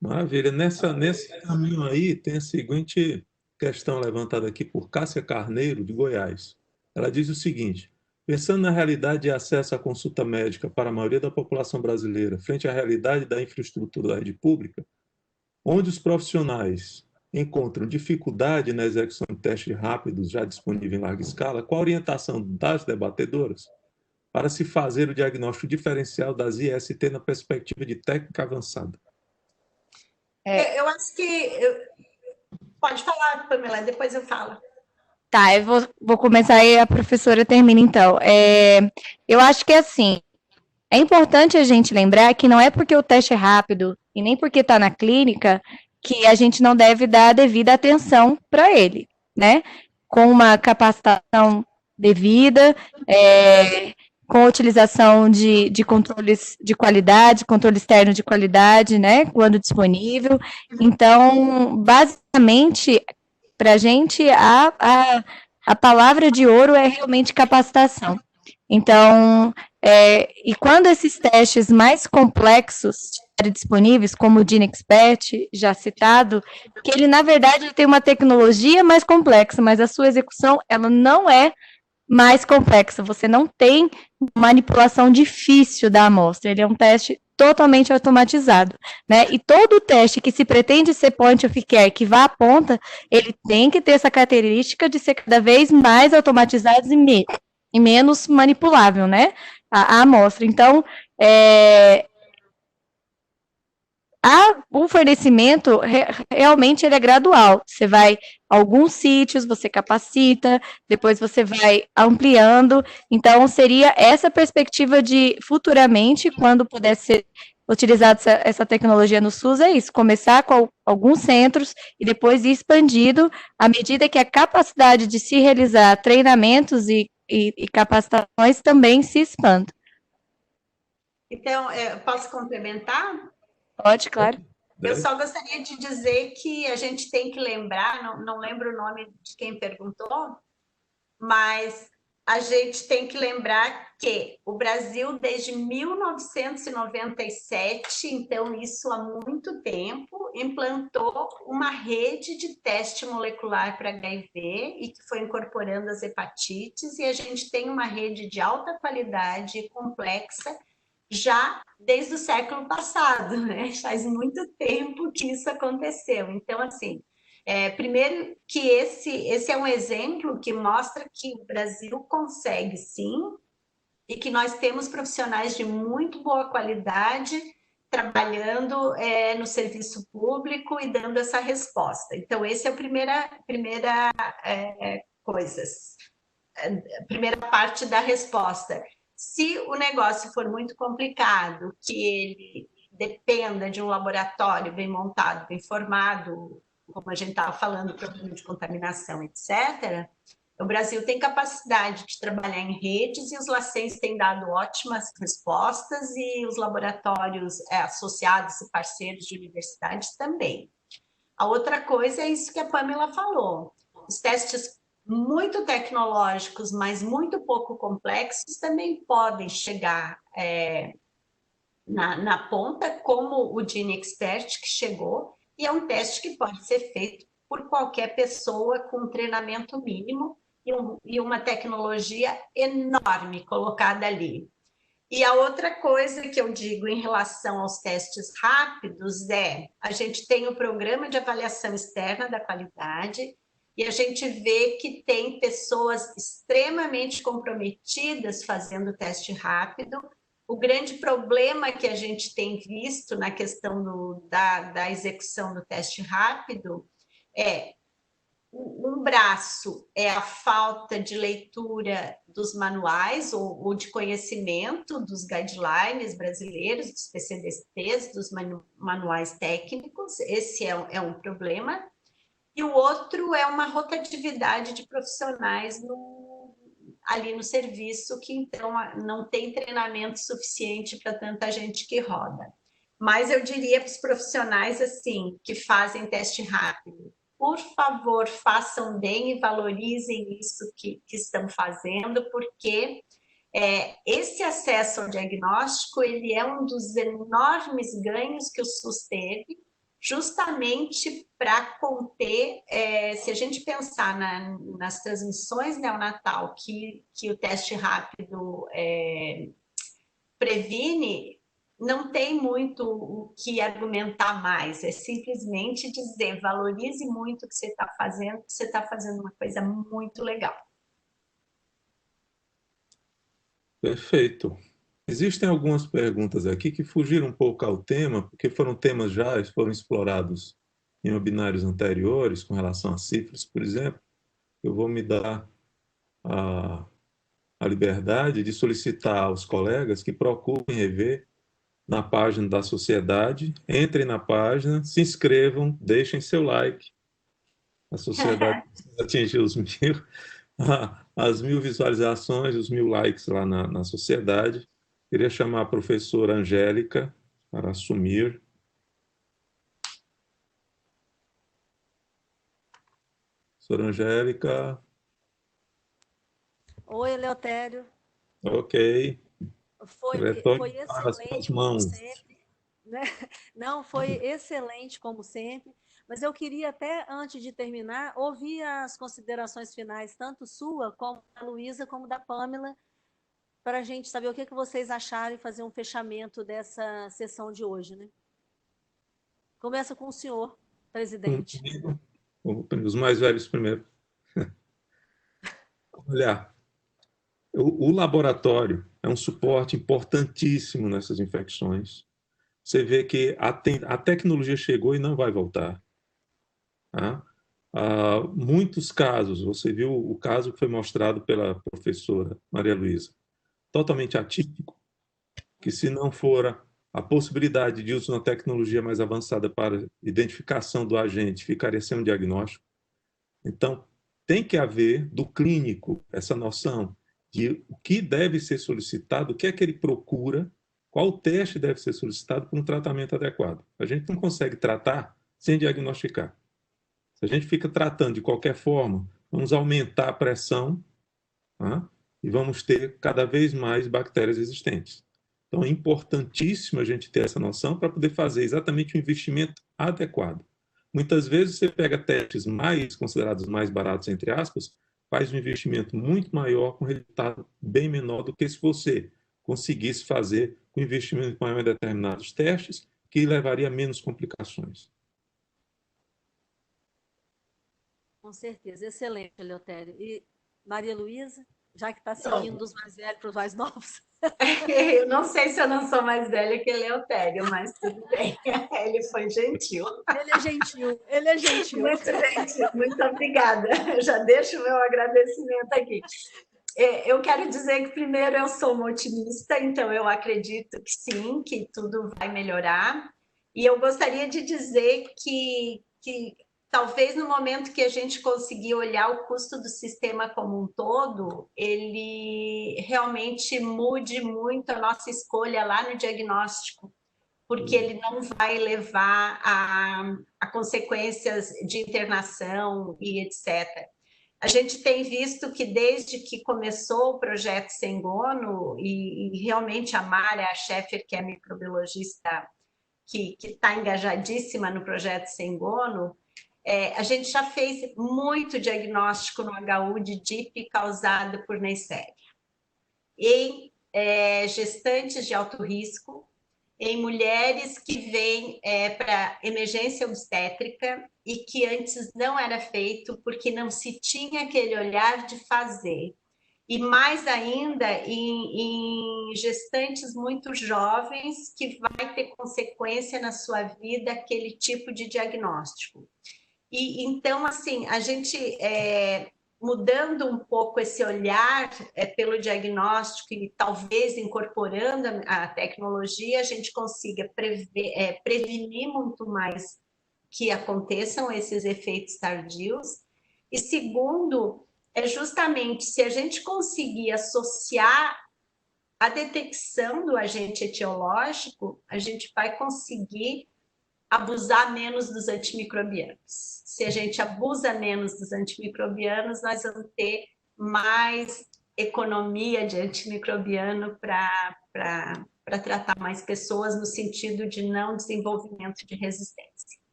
Maravilha. Nesse caminho aí, tem a seguinte questão levantada aqui por Cássia Carneiro, de Goiás. Ela diz o seguinte: pensando na realidade de acesso à consulta médica para a maioria da população brasileira, frente à realidade da infraestrutura da rede pública, onde os profissionais encontram dificuldade na execução de testes rápidos já disponíveis em larga escala, qual a orientação das debatedoras para se fazer o diagnóstico diferencial das IST na perspectiva de técnica avançada? Eu acho que... Pode falar, Pamela, depois eu falo. Tá, eu vou começar e a professora termina, então. Eu acho que, assim, é importante a gente lembrar que não é porque o teste é rápido e nem porque está na clínica que a gente não deve dar a devida atenção para ele, né? Com uma capacitação devida, com a utilização de controles de qualidade, controle externo de qualidade, né, quando disponível. Então, basicamente, para a gente, a palavra de ouro é realmente capacitação. Então, e quando esses testes mais complexos estiverem disponíveis, como o DineXpert, já citado, que ele, na verdade, tem uma tecnologia mais complexa, mas a sua execução, ela não é mais complexa, você não tem manipulação difícil da amostra, ele é um teste totalmente automatizado, né? E todo teste que se pretende ser point of care, que vá à ponta, ele tem que ter essa característica de ser cada vez mais automatizado e menos manipulável, né? A amostra. Então, o fornecimento realmente ele é gradual. Você vai a alguns sítios, você capacita, depois você vai ampliando. Então, seria essa perspectiva de futuramente, quando puder ser utilizada essa tecnologia no SUS, é isso, começar com alguns centros e depois ir expandindo à medida que a capacidade de se realizar treinamentos e capacitações também se expanda. Então, posso complementar? Pode, claro. Eu só gostaria de dizer que a gente tem que lembrar, não lembro o nome de quem perguntou, mas a gente tem que lembrar que o Brasil, desde 1997, então isso há muito tempo, implantou uma rede de teste molecular para HIV e que foi incorporando as hepatites, e a gente tem uma rede de alta qualidade e complexa já desde o século passado, né? Faz muito tempo que isso aconteceu. Então, assim, primeiro que esse é um exemplo que mostra que o Brasil consegue, sim, e que nós temos profissionais de muito boa qualidade trabalhando no serviço público e dando essa resposta. Então, essa é a primeira parte da resposta. Se o negócio for muito complicado, que ele dependa de um laboratório bem montado, bem formado, como a gente estava falando, problema de contaminação, etc., o Brasil tem capacidade de trabalhar em redes e os LACENs têm dado ótimas respostas e os laboratórios associados e parceiros de universidades também. A outra coisa é isso que a Pamela falou. Os testes muito tecnológicos, mas muito pouco complexos, também podem chegar na ponta, como o DineXpert, que chegou, e é um teste que pode ser feito por qualquer pessoa com um treinamento mínimo e uma tecnologia enorme colocada ali. E a outra coisa que eu digo em relação aos testes rápidos a gente tem o programa de avaliação externa da qualidade, e a gente vê que tem pessoas extremamente comprometidas fazendo teste rápido. O grande problema que a gente tem visto na questão da execução do teste rápido é Um braço é a falta de leitura dos manuais ou de conhecimento dos guidelines brasileiros, dos PCDTs, dos manuais técnicos, esse é um problema. E o outro é uma rotatividade de profissionais ali no serviço, que então não tem treinamento suficiente para tanta gente que roda. Mas eu diria para os profissionais assim, que fazem teste rápido, por favor, façam bem e valorizem isso que estão fazendo, porque esse acesso ao diagnóstico ele é um dos enormes ganhos que o SUS teve, justamente para conter, se a gente pensar nas transmissões neonatal que o teste rápido previne, não tem muito o que argumentar mais, é simplesmente dizer, valorize muito o que você está fazendo, que você está fazendo uma coisa muito legal. Perfeito. Existem algumas perguntas aqui que fugiram um pouco ao tema, porque foram temas foram explorados em webinários anteriores, com relação a sífilis, por exemplo. Eu vou me dar a liberdade de solicitar aos colegas que procurem rever na página da sociedade, entrem na página, se inscrevam, deixem seu like. A sociedade precisa atingir as 1000 visualizações, os 1000 likes lá na sociedade. Queria chamar a professora Angélica para assumir. Professora Angélica. Oi, Eleutério. Ok. Foi excelente, como sempre. Né? Não, foi excelente, como sempre. Mas eu queria até, antes de terminar, ouvir as considerações finais, tanto sua, como da Luísa, como da Pâmela, para a gente saber o que vocês acharam e fazer um fechamento dessa sessão de hoje. Né? Começa com o senhor, presidente. Os mais velhos primeiro. Olha, o laboratório é um suporte importantíssimo nessas infecções. Você vê que a tecnologia chegou e não vai voltar. Tá? Muitos casos, você viu o caso que foi mostrado pela professora Maria Luísa, totalmente atípico, que se não for a possibilidade de uso de uma tecnologia mais avançada para identificação do agente, ficaria sem um diagnóstico. Então, tem que haver do clínico essa noção de o que deve ser solicitado, o que é que ele procura, qual teste deve ser solicitado para um tratamento adequado. A gente não consegue tratar sem diagnosticar. Se a gente fica tratando de qualquer forma, vamos aumentar a pressão, tá? E vamos ter cada vez mais bactérias existentes. Então, é importantíssimo a gente ter essa noção para poder fazer exatamente o investimento adequado. Muitas vezes você pega testes considerados mais baratos, entre aspas, faz um investimento muito maior com resultado bem menor do que se você conseguisse fazer um investimento maior em determinados testes, que levaria a menos complicações. Com certeza, excelente, Eleutério. E Maria Luísa, já que está seguindo dos mais velhos para os mais novos. Eu não sei se eu não sou mais velha que Eleutério, mas tudo bem. Ele foi gentil. Ele é gentil, ele é gentil. Muito gentil, muito obrigada. Eu já deixo o meu agradecimento aqui. Eu quero dizer que, primeiro, eu sou uma otimista, então eu acredito que sim, que tudo vai melhorar. E eu gostaria de dizer que talvez no momento que a gente conseguir olhar o custo do sistema como um todo, ele realmente mude muito a nossa escolha lá no diagnóstico, porque ele não vai levar a consequências de internação e etc. A gente tem visto que desde que começou o projeto Sengono, e realmente a Mara Scheffer, que é microbiologista que está engajadíssima no projeto Sengono, a gente já fez muito diagnóstico no HU de DIP causado por Neisseria. Em gestantes de alto risco, em mulheres que vêm para emergência obstétrica e que antes não era feito porque não se tinha aquele olhar de fazer. E mais ainda em gestantes muito jovens que vai ter consequência na sua vida aquele tipo de diagnóstico. E então, assim, a gente mudando um pouco esse olhar pelo diagnóstico e talvez incorporando a tecnologia, a gente consiga prevenir muito mais que aconteçam esses efeitos tardios. E segundo, é justamente se a gente conseguir associar a detecção do agente etiológico, a gente vai conseguir abusar menos dos antimicrobianos. Se a gente abusa menos dos antimicrobianos, nós vamos ter mais economia de antimicrobiano para tratar mais pessoas no sentido de não desenvolvimento de resistência.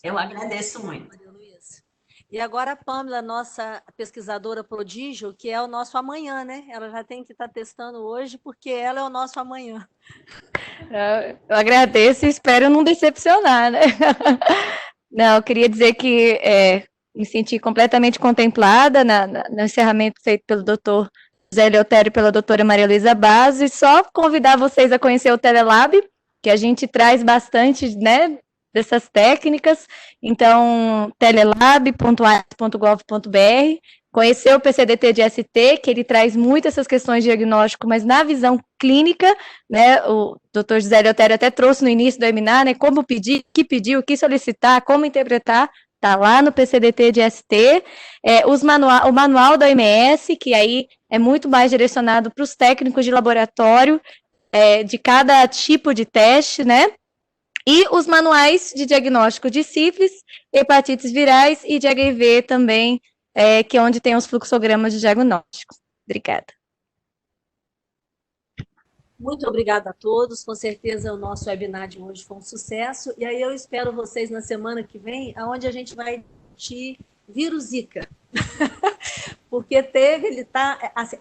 Eu agradeço muito. Maria Luísa. E agora a Pâmela, nossa pesquisadora prodígio, que é o nosso amanhã, né? Ela já tem que estar testando hoje, porque ela é o nosso amanhã. Eu agradeço e espero não decepcionar, né? Não, eu queria dizer que me senti completamente contemplada no encerramento feito pelo doutor José Eleutério e pela doutora Maria Luísa Basso, e só convidar vocês a conhecer o Telelab, que a gente traz bastante, né, dessas técnicas. Então, telelab.ais.gov.br, conhecer o PCDT de ST, que ele traz muito essas questões de diagnóstico, mas na visão clínica, né, o doutor José Eleutério até trouxe no início do webinar, né, como pedir, o que solicitar, como interpretar, está lá no PCDT de ST, o manual da OMS, que aí é muito mais direcionado para os técnicos de laboratório, de cada tipo de teste, né, e os manuais de diagnóstico de sífilis, hepatites virais e de HIV também, que é onde tem os fluxogramas de diagnóstico. Obrigada. Muito obrigada a todos. Com certeza o nosso webinar de hoje foi um sucesso. E aí eu espero vocês na semana que vem, onde a gente vai discutir vírus Zika. Porque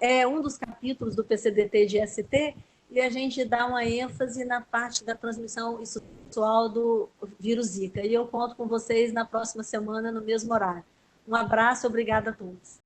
é um dos capítulos do PCDT de ST, e a gente dá uma ênfase na parte da transmissão sexual do vírus Zika. E eu conto com vocês na próxima semana, no mesmo horário. Um abraço, obrigada a todos.